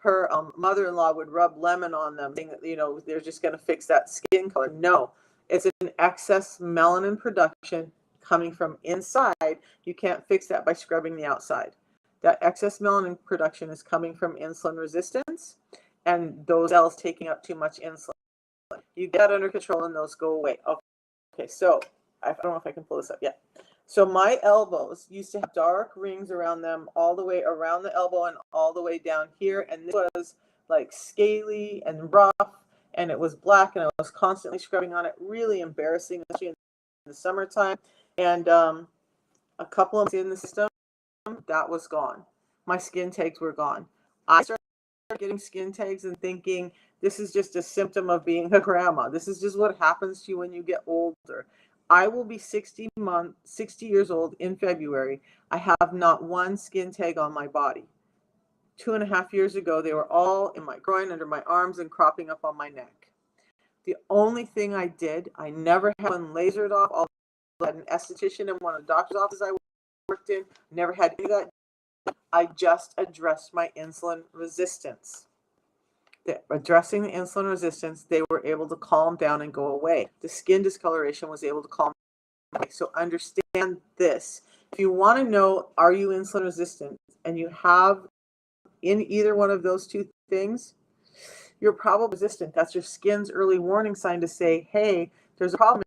her mother-in-law would rub lemon on them, saying that, you know, they're just going to fix that skin color. No, it's an excess melanin production coming from inside. You can't fix that by scrubbing the outside. That excess melanin production is coming from insulin resistance and those cells taking up too much insulin. You get that under control and those go away. Okay, so I don't know if I can pull this up yet. So my elbows used to have dark rings around them all the way around the elbow and all the way down here. And this was like scaly and rough, and it was black, and I was constantly scrubbing on it. Really embarrassing, especially in the summertime. And a couple of months in the system, that was gone. My skin tags were gone. I started getting skin tags and thinking this is just a symptom of being a grandma. This is just what happens to you when you get older. I will be 60 years old in February. I have not one skin tag on my body. 2.5 years ago, they were all in my groin, under my arms, and cropping up on my neck. The only thing I did, I never had one lasered off. I had an esthetician in one of the doctor's offices I worked in. Never had any of that. I just addressed my insulin resistance. Addressing the insulin resistance, they were able to calm down and go away. The skin discoloration was able to calm down. So understand this. If you want to know, are you insulin resistant, and you have in either one of those two things, you're probably resistant. That's your skin's early warning sign to say, hey, there's a problem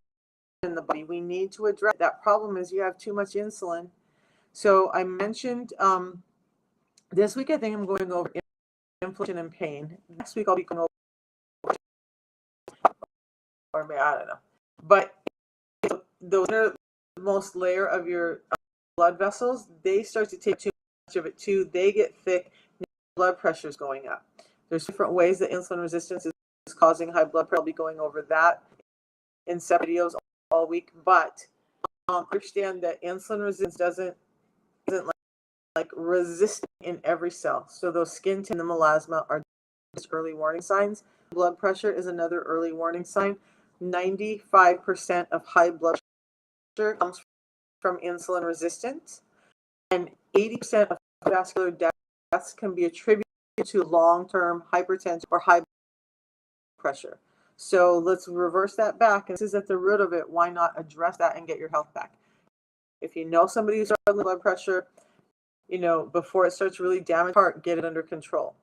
in the body. We need to address that problem. Is you have too much insulin. So I mentioned this week, I think I'm going over inflammation and pain. Next week I'll be going over, or maybe, I don't know. But the innermost layer of your blood vessels, they start to take too much of it too. They get thick. Blood pressure is going up. There's different ways that insulin resistance is causing high blood pressure. I'll be going over that in separate videos all week. But understand that insulin resistance doesn't like resist in every cell. So those skin and the melasma are just early warning signs. Blood pressure is another early warning sign. 95% of high blood pressure comes from insulin resistance, and 80% of vascular deaths can be attributed to long-term hypertension or high blood pressure. So let's reverse that back. And this is at the root of it. Why not address that and get your health back? If you know somebody who's struggling with blood pressure, you know, before it starts really damaging the heart, get it under control.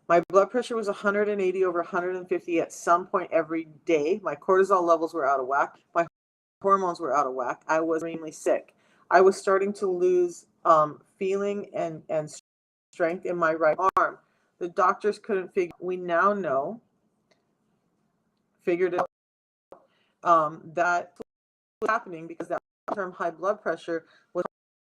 My blood pressure was 180 over 150 at some point every day. My cortisol levels were out of whack. My hormones were out of whack. I was extremely sick. I was starting to lose feeling and strength in my right arm. The doctors couldn't figure. We now know, figured it out, that was happening because that long-term high blood pressure was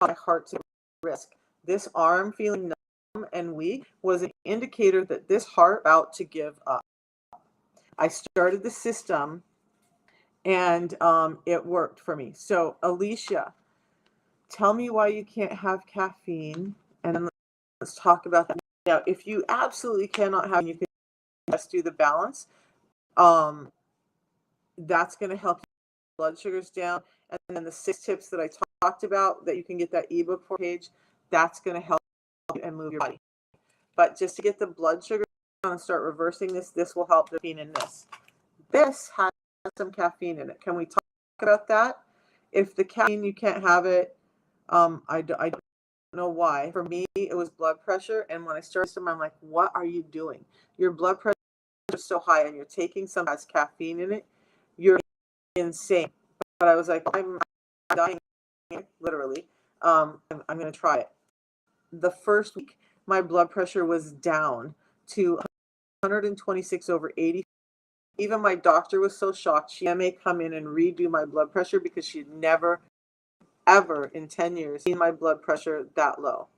causing my heart to risk. This arm feeling numb and weak was an indicator that this heart about to give up. I started the system, and it worked for me. So Alicia, tell me why you can't have caffeine, and then let's talk about that. Now, if you absolutely cannot have, you can just do the balance. That's going to help blood sugars down. And then the 6 tips that I talked about that you can get that ebook for page, that's going to help you and move your body. But just to get the blood sugar down and start reversing this will help the caffeine in this. This has some caffeine in it. Can we talk about that? If the caffeine, you can't have it, I don't know why. For me, it was blood pressure. And when I started them, I'm like, what are you doing? Your blood pressure is so high and you're taking some that has caffeine in it. You're insane. But I was like, I'm dying, literally. I'm going to try it. The first week, my blood pressure was down to 126 over 80. Even my doctor was so shocked. She may come in and redo my blood pressure because she'd never, ever in 10 years seen my blood pressure that low.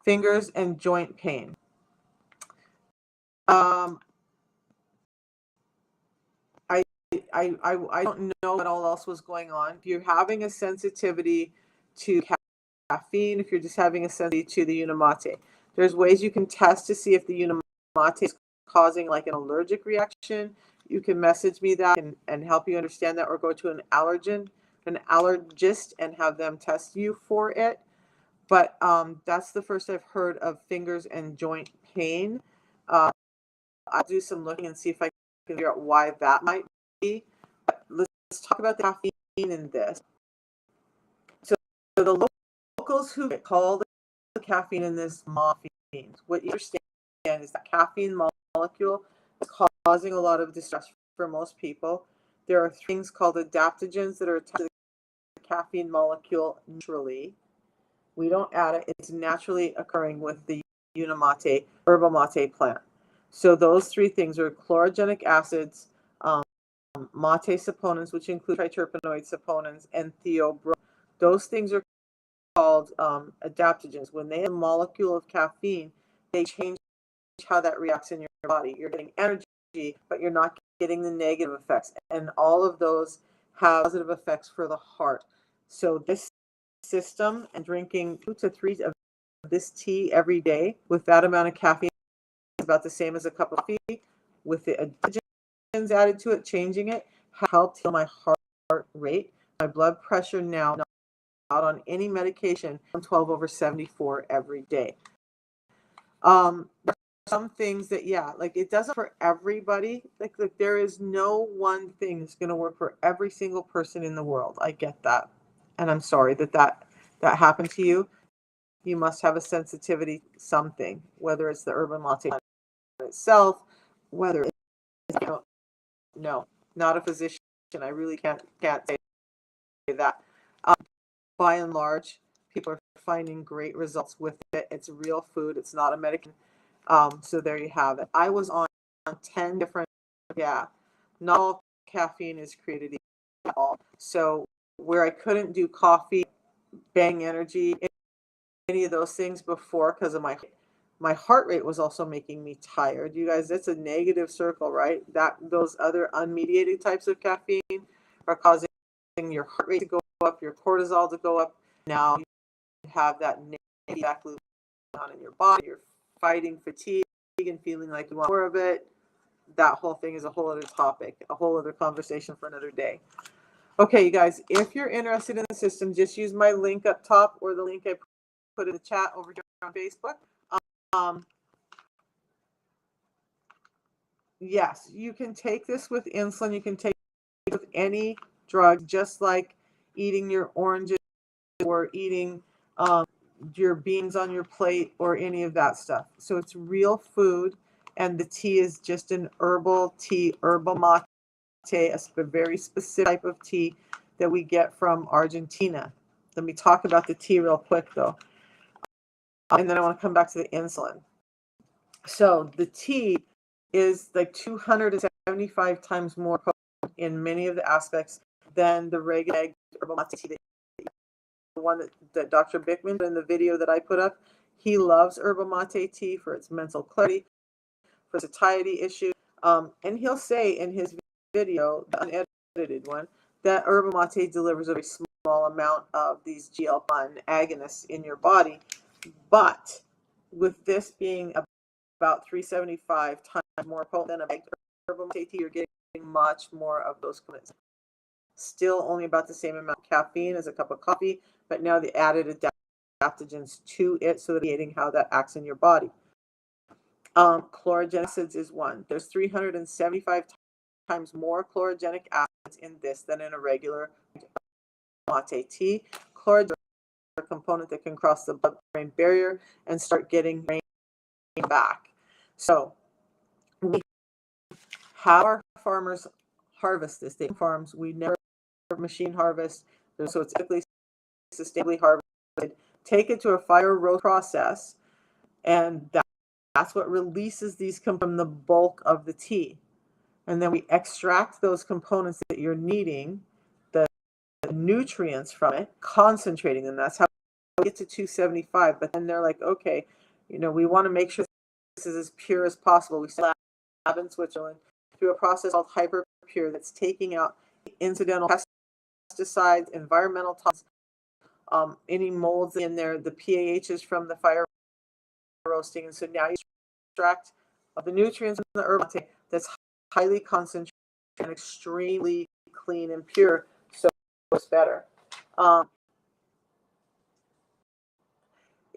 Fingers and joint pain. I don't know what all else was going on. If you're having a sensitivity to caffeine, if you're just having a sensitivity to the Unimate, there's ways you can test to see if the Unimate is causing like an allergic reaction. You can message me that and help you understand that, or go to an allergist and have them test you for it. But that's the first I've heard of fingers and joint pain. Uh, I'll do some looking and see if I can figure out why that might be. But let's talk about the caffeine in this. So the locals who call the caffeine in this morphine, what you understand is that caffeine molecule is causing a lot of distress for most people. There are things called adaptogens that are attached to the caffeine molecule naturally. We don't add it. It's naturally occurring with the Unimate, herbal mate plant. So those three things are chlorogenic acids, mate saponins, which include triterpenoid saponins, and theobromine. Those things are called adaptogens. When they have a molecule of caffeine, they change how that reacts in your body. You're getting energy, but you're not getting the negative effects. And all of those have positive effects for the heart. So this system and drinking 2 to 3 of this tea every day with that amount of caffeine is about the same as a cup of coffee. With the additions added to it, changing it helped heal my heart rate. My blood pressure now not on any medication, 12/74 every day. Some things that, yeah, like it doesn't for everybody. Like there is no one thing that's going to work for every single person in the world. I get that, and I'm sorry that happened to you. You must have a sensitivity to something, whether it's the urban latte itself, whether it's, no, not a physician. I really can't say that. By and large, people are finding great results with it. It's real food. It's not a medication. So there you have it. I was on 10 different, yeah, not all caffeine is created at all. So where I couldn't do coffee, Bang Energy, any of those things before because of my heart rate was also making me tired. You guys, that's a negative circle, right? That those other unmediated types of caffeine are causing your heart rate to go up, your cortisol to go up. Now you have that negative feedback loop on in your body. You're fighting fatigue and feeling like you want more of it. That whole thing is a whole other topic, a whole other conversation for another day. Okay, you guys, if you're interested in the system, just use my link up top or the link I put in the chat over here on Facebook. Yes, you can take this with insulin. You can take it with any drug, just like eating your oranges or eating your beans on your plate or any of that stuff. So it's real food, and the tea is just an herbal tea, herbal mate, a very specific type of tea that we get from Argentina. Let me talk about the tea real quick, though. And then I want to come back to the insulin. So the tea is like 275 times more potent in many of the aspects than the regular herbal mate tea. The one that Dr. Bickman in the video that I put up, he loves herbal mate tea for its mental clarity, for satiety issues. And he'll say in his video, the unedited one, that herbal mate delivers a very small amount of these GLP-1 agonists in your body. But with this being about 375 times more potent than a bagged herbal mate tea, you're getting much more of those components. Still only about the same amount of caffeine as a cup of coffee, but now the added adaptogens to it so that it's how that acts in your body. Chlorogenic acids is one. There's 375 times more chlorogenic acids in this than in a regular mate tea. Chlorogenic is a component that can cross the blood-brain barrier and start getting brain back. So we have our farmers harvest this. They farms. We never machine harvest, so it's typically sustainably harvested. Take it to a fire roast process, and that's what releases these from the bulk of the tea. And then we extract those components that you're needing, the nutrients from it, concentrating them. That's how we get to 275. But then they're like, okay, we want to make sure this is as pure as possible. We lab in Switzerland through a process called hyperpure that's taking out incidental pesticides, environmental toxins, any molds in there, the PAHs from the fire roasting. And so now you extract the nutrients in the herbal tea that's highly concentrated and extremely clean and pure, so it's better.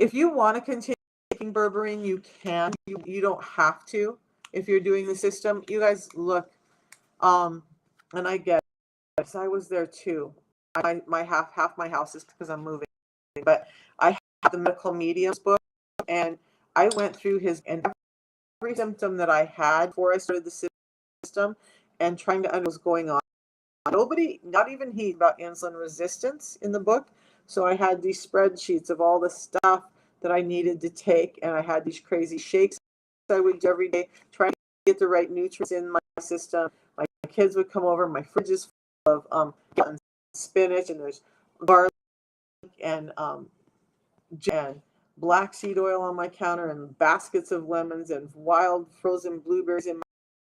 if you want to continue taking berberine, you can. You don't have to if you're doing the system. You guys look, and I get it, 'cause I was there too. My half my house is because I'm moving, but I have the medical mediums book, and I went through his and every symptom that I had before I started the system, and trying to understand what was going on. Nobody, not even he, about insulin resistance in the book. So I had these spreadsheets of all the stuff that I needed to take, and I had these crazy shakes I would do every day, trying to get the right nutrients in my system. My kids would come over. My fridge is full of spinach, and there's garlic and black seed oil on my counter, and baskets of lemons and wild frozen blueberries in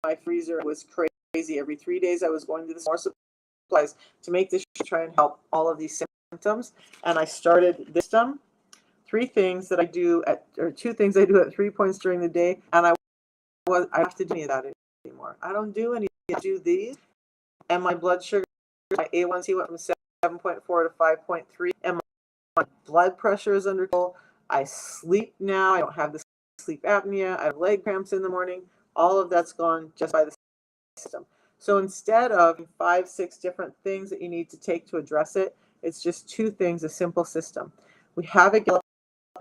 my freezer. It was crazy. Every 3 days I was going to the store supplies to make this try and help all of these symptoms. And I started this system. 2 things I do at 3 points during the day, and I don't have to do any of that anymore. I don't do any. I do these, and my blood sugar, my A1C went from 7.4 to 5.3, and my blood pressure is under control. I sleep now. I don't have the sleep apnea. I have leg cramps in the morning. All of that's gone just by the system. So instead of 5, 6 different things that you need to take to address it, it's just 2 things, a simple system. We have a gal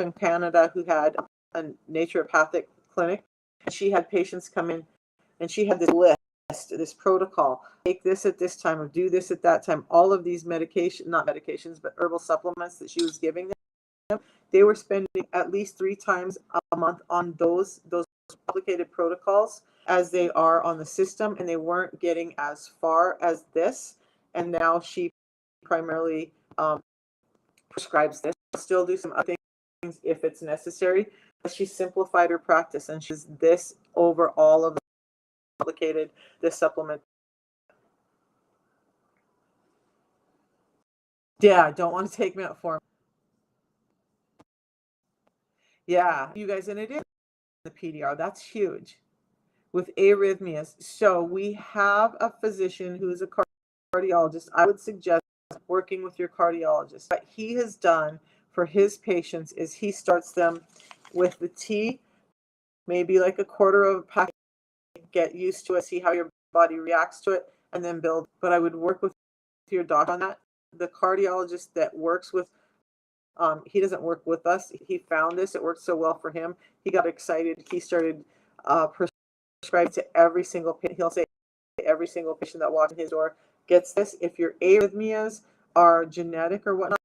in Canada who had a naturopathic clinic, and she had patients come in, and she had this list, this protocol. Take this at this time, or do this at that time. All of these not medications, but herbal supplements that she was giving them. They were spending at least 3 times a month on those complicated protocols as they are on the system, and they weren't getting as far as this. And now she primarily prescribes this. Still do some other things if it's necessary, but she simplified her practice, and she's this over all of the complicated this supplement. Yeah, don't want to take me out for. Yeah, you guys, and it is the PDR. That's huge with arrhythmias. So we have a physician who's a cardiologist. I would suggest working with your cardiologist. What he has done for his patients is he starts them with the tea, maybe like a quarter of a pack, get used to it, see how your body reacts to it, and then build. But I would work with your doctor on that. The cardiologist that works with, he doesn't work with us. He found this. It worked so well for him. He got excited. He started prescribing to every single patient. He'll say every single patient that walks in his door gets this. If your arrhythmias are genetic or whatnot,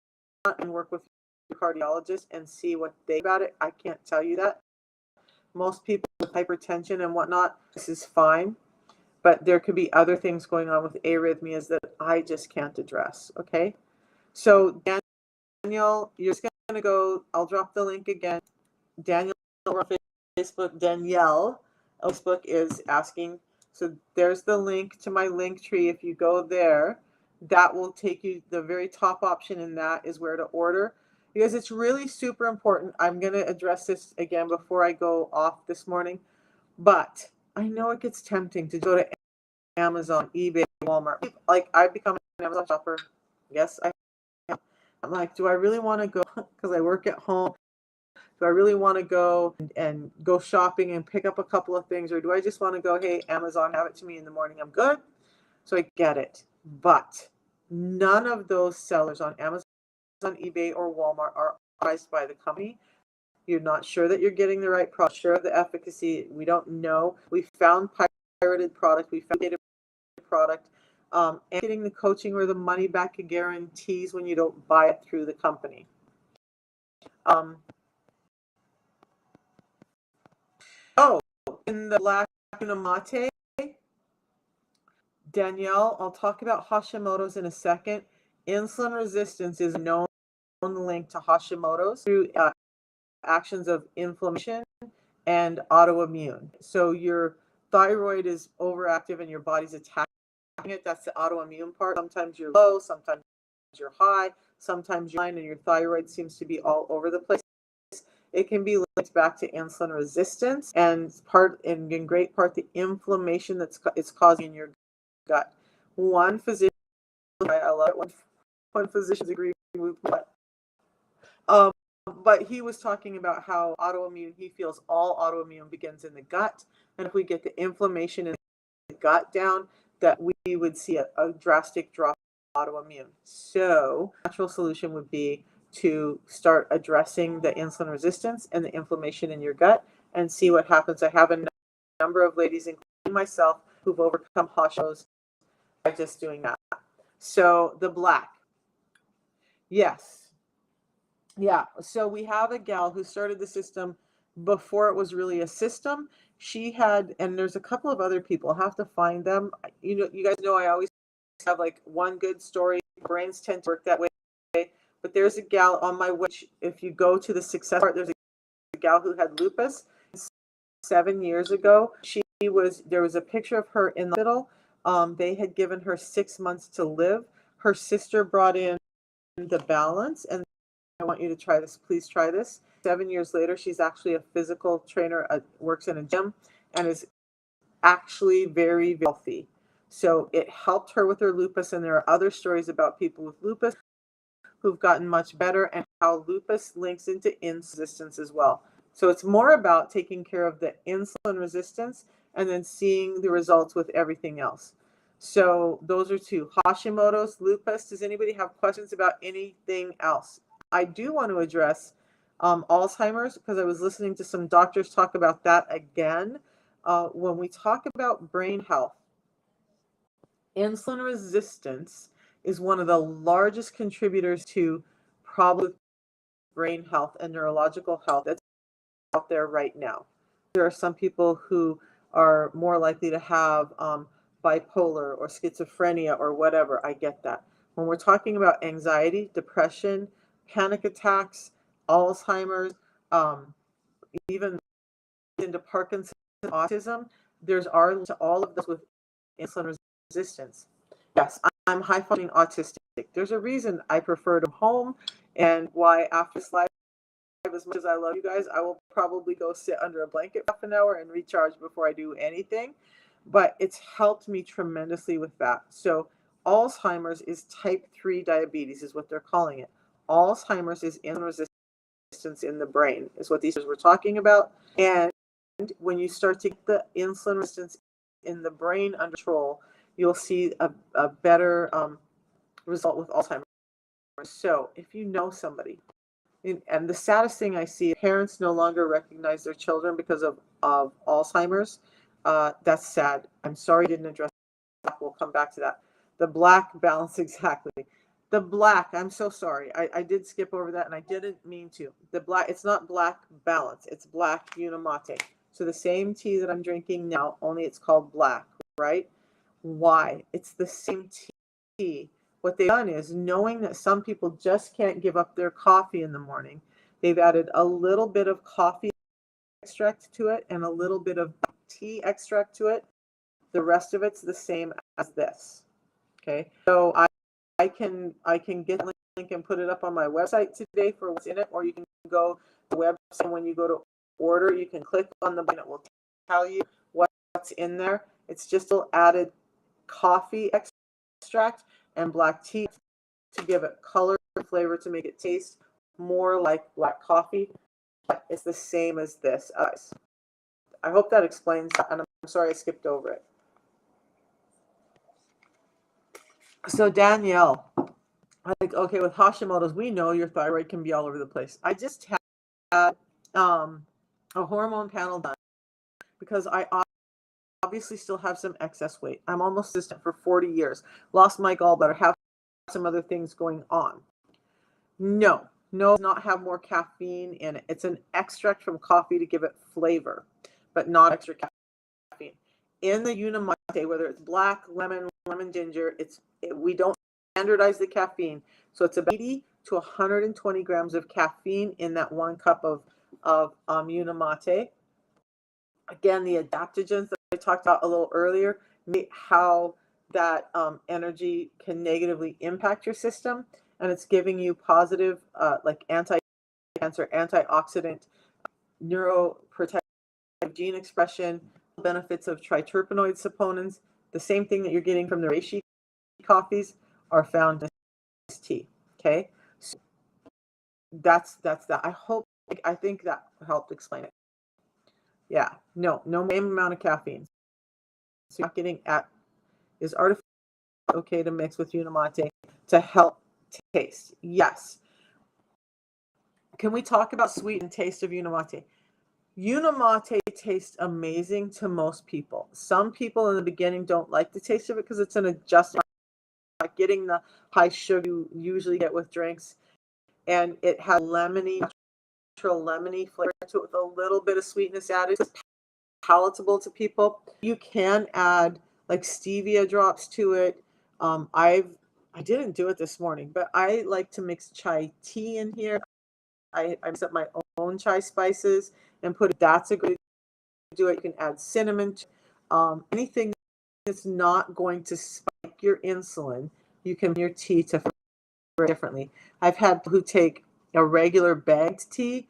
and work with your cardiologist and see what they about it. I can't tell you that. Most people with hypertension and whatnot, this is fine, but there could be other things going on with arrhythmias that I just can't address. Okay, so Daniel, you're just gonna go. I'll drop the link again. Daniel or Facebook. Danielle, Facebook is asking. So there's the link to my link tree. If you go there, that will take you, the very top option in that is where to order, because it's really super important. I'm going to address this again before I go off this morning, but I know it gets tempting to go to Amazon, eBay, Walmart. Like, I've become an Amazon shopper. Yes, I'm like, do I really want to go, because I work at home, do I really want to go and go shopping and pick up a couple of things, or do I just want to go, hey, Amazon, have it to me in the morning, I'm good? So I get it. But none of those sellers on Amazon, eBay, or Walmart are authorized by the company. You're not sure that you're getting the right product, sure of the efficacy. We don't know. We found pirated product. We found dated product. And getting the coaching or the money back guarantees when you don't buy it through the company. In the Black Mate, Danielle, I'll talk about Hashimoto's in a second. Insulin resistance is a known link to Hashimoto's through actions of inflammation and autoimmune. So your thyroid is overactive and your body's attacking it. That's the autoimmune part. Sometimes you're low, sometimes you're high, sometimes you're high, and your thyroid seems to be all over the place. It can be linked back to insulin resistance, and in great part the inflammation that's it's causing in your gut. One physician, I love it when physicians agree with what. But he was talking about how autoimmune, he feels all autoimmune begins in the gut. And if we get the inflammation in the gut down, that we would see a drastic drop in autoimmune. So, natural solution would be to start addressing the insulin resistance and the inflammation in your gut and see what happens. I have a number of ladies, including myself, who've overcome Hashimoto's by just doing that. So, the black. Yes. Yeah, so we have a gal who started the system before it was really a system. She had, and there's a couple of other people. I'll have to find them. You know, you guys know I always have like one good story. Brains tend to work that way. But there's a gal on my witch. If you go to the success part, there's a gal who had lupus 7 years ago. There was a picture of her in the hospital. They had given her 6 months to live. Her sister brought in the balance, and I want you to try this. Please try this. 7 years later, she's actually a physical trainer, works in a gym, and is actually very healthy. So it helped her with her lupus, and there are other stories about people with lupus who've gotten much better, and how lupus links into insulin resistance as well. So it's more about taking care of the insulin resistance and then seeing the results with everything else. So those are two: Hashimoto's, lupus. Does anybody have questions about anything else? I do want to address Alzheimer's, because I was listening to some doctors talk about that again. When we talk about brain health, insulin resistance is one of the largest contributors to probably brain health and neurological health that's out there right now. There are some people who are more likely to have bipolar or schizophrenia or whatever. I get that. When we're talking about anxiety, depression, panic attacks, Alzheimer's, even into Parkinson's, autism, there's are to all of this with insulin resistance. Yes, I'm high functioning autistic. There's a reason I prefer to home, and why after this live, as much as I love you guys, I will probably go sit under a blanket for half an hour and recharge before I do anything. But it's helped me tremendously with that. So Alzheimer's is type 3 diabetes, is what they're calling it. Alzheimer's is insulin resistance in the brain, is what these we're talking about. And when you start to get the insulin resistance in the brain under control, you'll see a better result with Alzheimer's. So if you know somebody, and the saddest thing I see, parents no longer recognize their children because of Alzheimer's. That's sad. I'm sorry I didn't address that. We'll come back to that. The black balance, exactly. The black, I'm so sorry. I did skip over that, and I didn't mean to. The black, it's not black balance. It's black Unimate. So the same tea that I'm drinking now, only it's called black, right? Why? It's the same tea. What they've done is, knowing that some people just can't give up their coffee in the morning, they've added a little bit of coffee extract to it and a little bit of tea extract to it. The rest of it's the same as this. Okay, so I can get the link and put it up on my website today for what's in it, or you can go to the website. When you go to order, you can click on the button. It will tell you what's in there. It's just added coffee extract and black tea to give it color and flavor, to make it taste more like black coffee. But it's the same as this. I hope that explains that, and I'm sorry I skipped over it. So Danielle, like, okay, with Hashimoto's, we know your thyroid can be all over the place. I just had a hormone panel done because I obviously still have some excess weight. I'm almost resistant for 40 years. Lost my gallbladder, have some other things going on. No, does not have more caffeine in it. It's an extract from coffee to give it flavor, but not extra caffeine. In the Unimate, whether it's black, lemon ginger, we don't standardize the caffeine. So it's about 80 to 120 grams of caffeine in that 1 cup of Unimate. Again, the adaptogens that I talked about a little earlier, how that energy can negatively impact your system, and it's giving you positive, like anti-cancer, antioxidant, neuroprotective gene expression, benefits of triterpenoid saponins. The same thing that you're getting from the reishi coffees are found in this tea. Okay, that's that. I think that helped explain it. Yeah, no same amount of caffeine. So you're not getting at is artificial okay to mix with Unimate to help taste? Yes. Can we talk about sweet and taste of Unimate? Unimate tastes amazing to most people. Some people in the beginning don't like the taste of it because it's an adjustment, like getting the high sugar you usually get with drinks, and it has natural lemony flavor to it with a little bit of sweetness added. It's palatable to people. You can add like stevia drops to it. I didn't do it this morning, but I like to mix chai tea in here. I mix up my own chai spices and put it. That's a good way to do it. You can add cinnamon. Anything that's not going to spike your insulin, you can your tea to flavor differently. I've had people who take a regular bagged tea,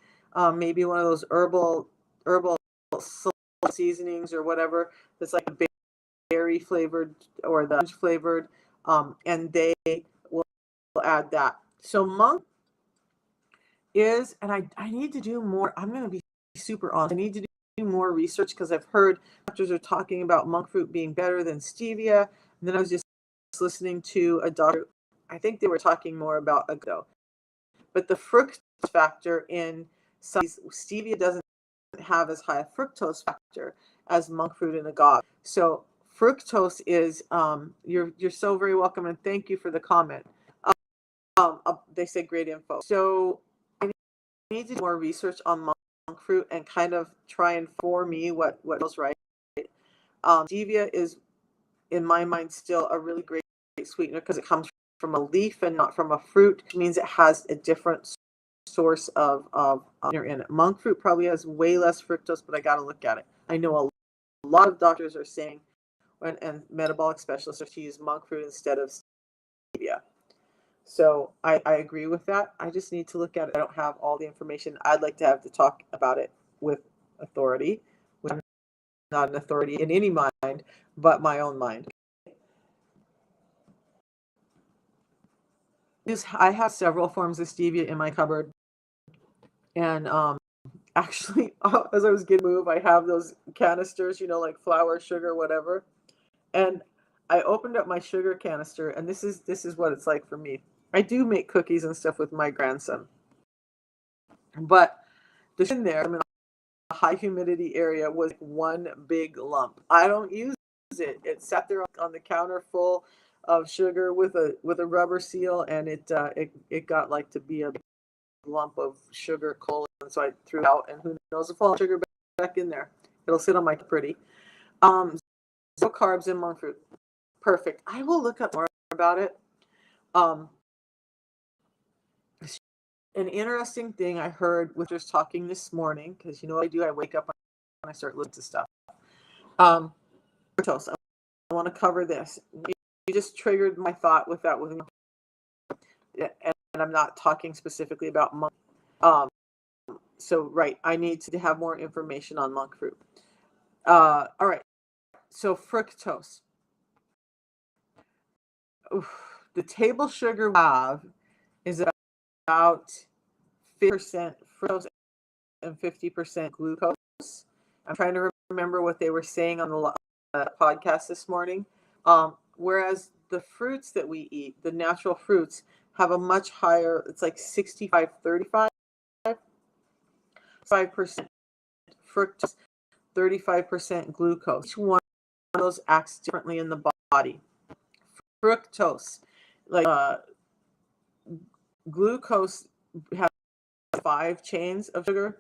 maybe one of those herbal seasonings or whatever that's like a berry flavored or the orange flavored, and they will add that. So monk is, and I need to do more. I'm going to be super honest. I need to do more research because I've heard doctors are talking about monk fruit being better than stevia. And then I was just listening to a doctor. I think they were talking more about ago, but the fructose factor in some stevia doesn't have as high a fructose factor as monk fruit and agave. So fructose is you're so very welcome and thank you for the comment. They say great info. So I need to do more research on monk fruit and kind of try and for me what feels right. Stevia is in my mind still a really great sweetener because it comes from a leaf and not from a fruit, which means it has a different source of in it. Monk fruit probably has way less fructose, but I got to look at it. I know a lot of doctors are saying, and metabolic specialists are to use monk fruit instead of stevia. So I agree with that. I just need to look at it. I don't have all the information. I'd like to have to talk about it with authority, which I'm not an authority in any mind, but my own mind. I have several forms of stevia in my cupboard, and actually, as I was getting moved, I have those canisters, like flour, sugar, whatever. And I opened up my sugar canister, and this is what it's like for me. I do make cookies and stuff with my grandson, but the sugar in there, I'm in a high humidity area, was one big lump. I don't use it. It sat there on the counter full of sugar with a rubber seal, and it got like to be a lump of sugar coal, and so I threw it out, and who knows if I'll sugar back in there. It'll sit on my pretty. So carbs in monk fruit. Perfect. I will look up more about it. An interesting thing I heard with just talking this morning, because you know what I do, I wake up when I start listening to stuff. Fructose. I want to cover this. You just triggered my thought with that, and I'm not talking specifically about monk. So right, I need to have more information on monk fruit. All right. So fructose. The table sugar we have is about 50% fructose and 50% glucose. I'm trying to remember what they were saying on the podcast this morning. Whereas the fruits that we eat, the natural fruits, have a much higher, it's like 65-35, 5% fructose, 35% glucose. Each one of those acts differently in the body. Fructose, like glucose has 5 chains of sugar.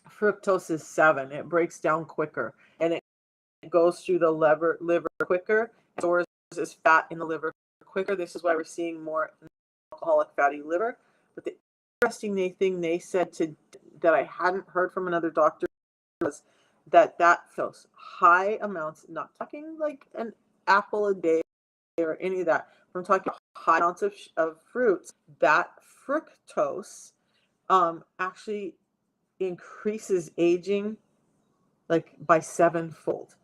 Fructose is 7. It breaks down quicker, and it goes through the liver quicker, stores as fat in the liver quicker. This is why we're seeing more alcoholic fatty liver. But the interesting thing they said that I hadn't heard from another doctor was that fructose, high amounts, not talking like an apple a day or any of that. I'm talking high amounts of fruits. That fructose actually increases aging like by 7-fold.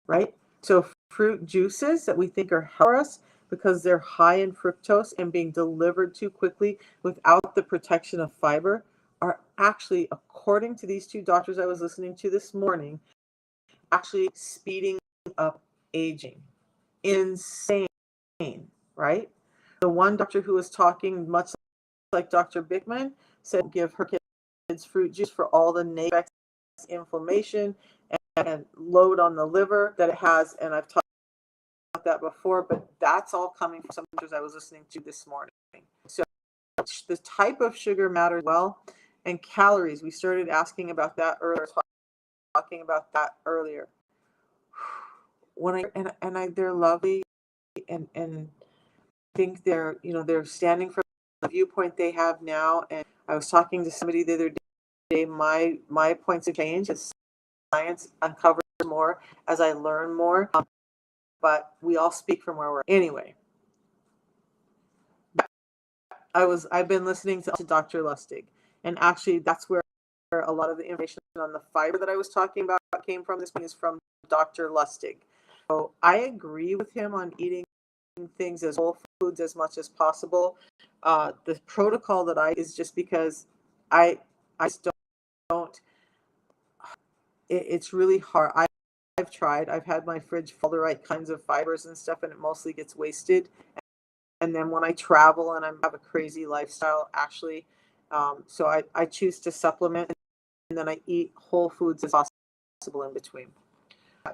Right? So fruit juices that we think are healthy for us, because they're high in fructose and being delivered too quickly without the protection of fiber are actually, according to these two doctors I was listening to this morning, actually speeding up aging. Insane, right? The one doctor who was talking, much like Dr. Bickman, said give her kids fruit juice for all the negative inflammation and load on the liver that it has. And I've talked about that before, but that's all coming from some doctors I was listening to this morning. So the type of sugar matters well, and calories. We started asking about that earlier, talking about that earlier. When they're lovely, and think they're standing for the viewpoint they have now. And I was talking to somebody the other day. My points of change as science uncovers more as I learn more. But we all speak from where we're anyway. I've been listening to Dr. Lustig, and actually that's where a lot of the information on the fiber that I was talking about came from. This one is from Dr. Lustig. So I agree with him on eating things as whole foods as much as possible. The protocol that is just because I just don't it's really hard. I've tried. I've had my fridge full of the right kinds of fibers and stuff, and it mostly gets wasted. And then when I travel and I have a crazy lifestyle, actually, so I choose to supplement, and then I eat whole foods as possible in between.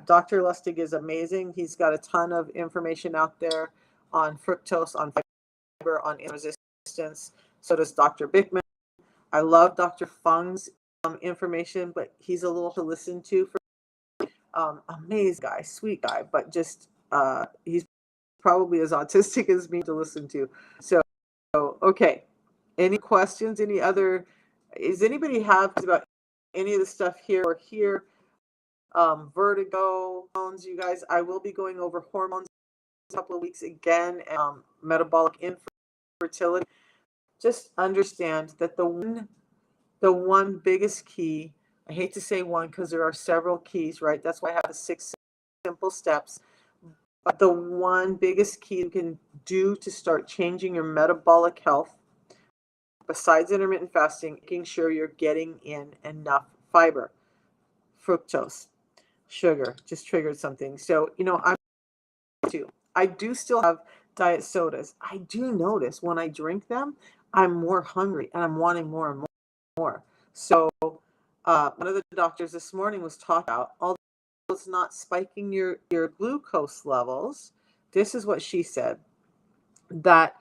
Dr. Lustig is amazing. He's got a ton of information out there on fructose, on fiber, on insulin resistance. So does Dr. Bickman. I love Dr. Fung's information, but he's a little to listen to. Amazing guy, sweet guy, but just he's probably as autistic as me to listen to. So okay. Any questions? Any other? Is anybody have about any of the stuff here or here? Vertigo, hormones, you guys. I will be going over hormones in a couple of weeks again. Metabolic infertility. Just understand that the one biggest key. I hate to say one because there are several keys, right? That's why I have the 6 simple steps. But the one biggest key you can do to start changing your metabolic health, besides intermittent fasting, making sure you're getting in enough fiber. Fructose, sugar, just triggered something. So, I do still have diet sodas. I do notice when I drink them, I'm more hungry and I'm wanting more and more. So, one of the doctors this morning was talking about, although it's not spiking your glucose levels, this is what she said, that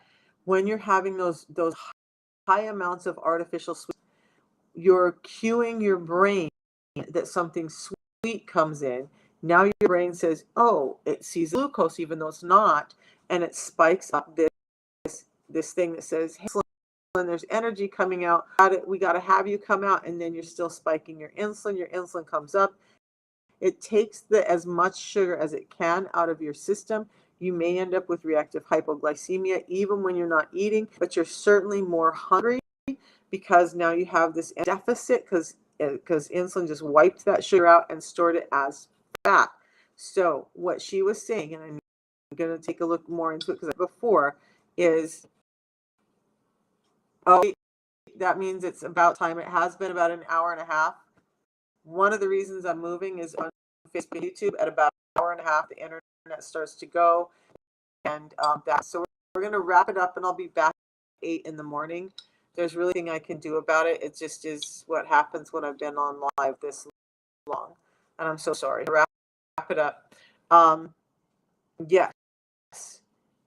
when you're having those high amounts of artificial sweet, you're cueing your brain that something sweet comes in. Now your brain says, oh, it sees glucose even though it's not, and it spikes up this thing that says, hey, when there's energy coming out, we got to have you come out, and then you're still spiking your insulin comes up. It takes as much sugar as it can out of your system. You may end up with reactive hypoglycemia even when you're not eating, but you're certainly more hungry because now you have this deficit because insulin just wiped that sugar out and stored it as fat. So what she was saying, and I'm going to take a look more into it because before, is, oh, that means it's about time. It has been about an hour and a half. One of the reasons I'm moving is on Facebook and YouTube at about an hour and a half, the internet starts to go. And so we're going to wrap it up, and I'll be back at 8 in the morning. There's really nothing I can do about it. It just is what happens when I've been on live this long. And I'm so sorry. Wrap it up. Yes.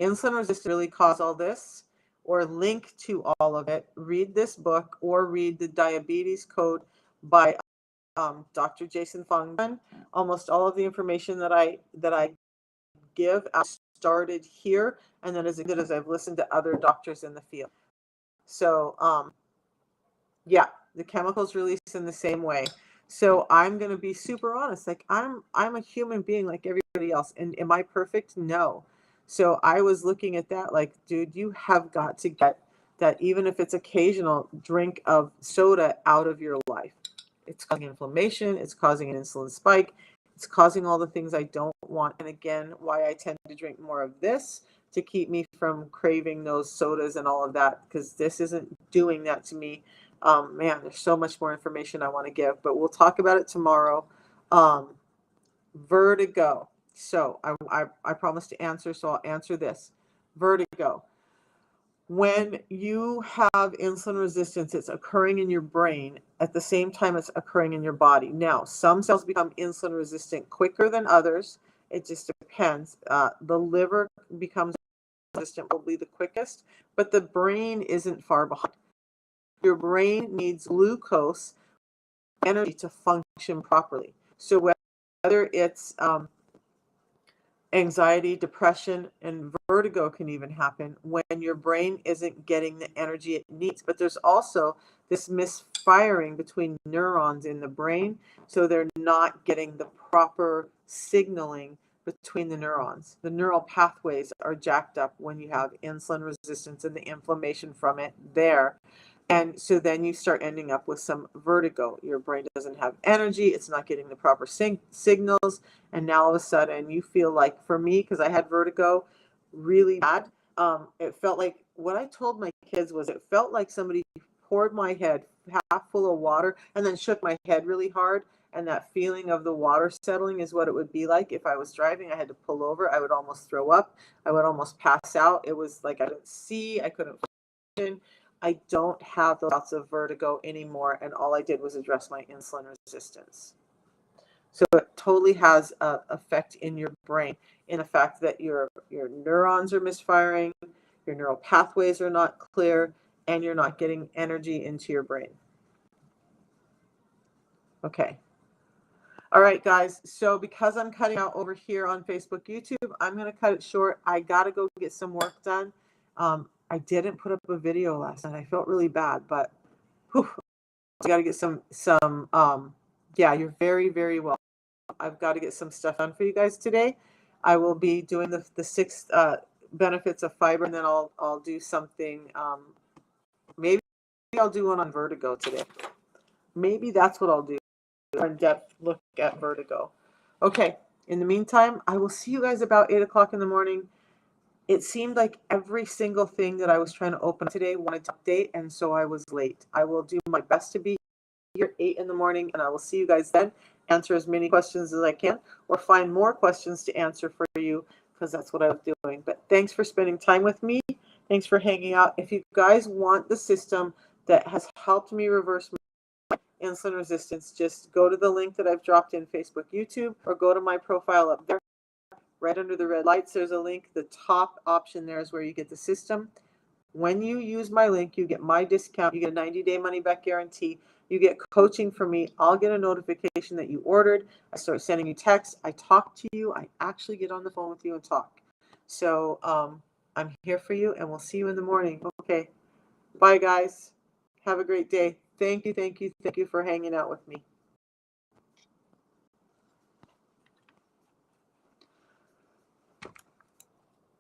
Insulin resistance really caused all this, or link to all of it. Read this book or read the Diabetes Code by Dr. Jason Fung. Almost all of the information that I give started here, and then as good as I've listened to other doctors in the field. So yeah, the chemicals release in the same way. So I'm going to be super honest. Like I'm a human being like everybody else. And am I perfect? No. So I was looking at that like, dude, you have got to get that, even if it's occasional drink of soda, out of your life. It's causing inflammation. It's causing an insulin spike. It's causing all the things I don't want. And again, why I tend to drink more of this to keep me from craving those sodas and all of that, because this isn't doing that to me. Man, there's so much more information I want to give, but we'll talk about it tomorrow. Um, Vertigo. So I promised to answer, so I'll answer this. Vertigo. When you have insulin resistance, it's occurring in your brain at the same time it's occurring in your body. Now, some cells become insulin resistant quicker than others. It just depends. The liver becomes resistant probably the quickest, but the brain isn't far behind. Your brain needs glucose energy to function properly. So whether it's anxiety, depression, and vertigo can even happen when your brain isn't getting the energy it needs. But there's also this misfiring between neurons in the brain, so they're not getting the proper signaling between the neurons. The neural pathways are jacked up when you have insulin resistance and the inflammation from it there. And so then you start ending up with some vertigo. Your brain doesn't have energy, it's not getting the proper signals, and now all of a sudden you feel like, for me, because I had vertigo really bad, it felt like, what I told my kids was, it felt like somebody poured my head half full of water and then shook my head really hard. And that feeling of the water settling is what it would be like if I was driving. I had to pull over. I would almost throw up. I would almost pass out. It was like I couldn't see. I couldn't function. I don't have those lots of vertigo anymore, and all I did was address my insulin resistance. So it totally has an effect in your brain, in the fact that your neurons are misfiring, your neural pathways are not clear, and you're not getting energy into your brain. Okay. All right, guys. So because I'm cutting out over here on Facebook, YouTube, I'm going to cut it short. I got to go get some work done. I didn't put up a video last night. I felt really bad, but whew, I got to get some, yeah, you're very, very welcome. I've got to get some stuff done for you guys today. I will be doing the 6 benefits of fiber, and then I'll do something, maybe I'll do one on vertigo today. Maybe that's what I'll do, in depth look at vertigo. Okay, in the meantime, I will see you guys about 8 o'clock in the morning. It seemed like every single thing that I was trying to open today wanted to update, and so I was late. I will do my best to be here at 8 in the morning, and I will see you guys then. Answer as many questions as I can, or find more questions to answer for you, because that's what I was doing. But thanks for spending time with me. Thanks for hanging out. If you guys want the system that has helped me reverse my insulin resistance, just go to the link that I've dropped in Facebook, YouTube, or go to my profile up there. Right under the red lights, there's a link. The top option there is where you get the system. When you use my link, you get my discount. You get a 90-day money-back guarantee. You get coaching from me. I'll get a notification that you ordered. I start sending you texts. I talk to you. I actually get on the phone with you and talk. So I'm here for you, and we'll see you in the morning. Okay. Bye, guys. Have a great day. Thank you, thank you, thank you for hanging out with me.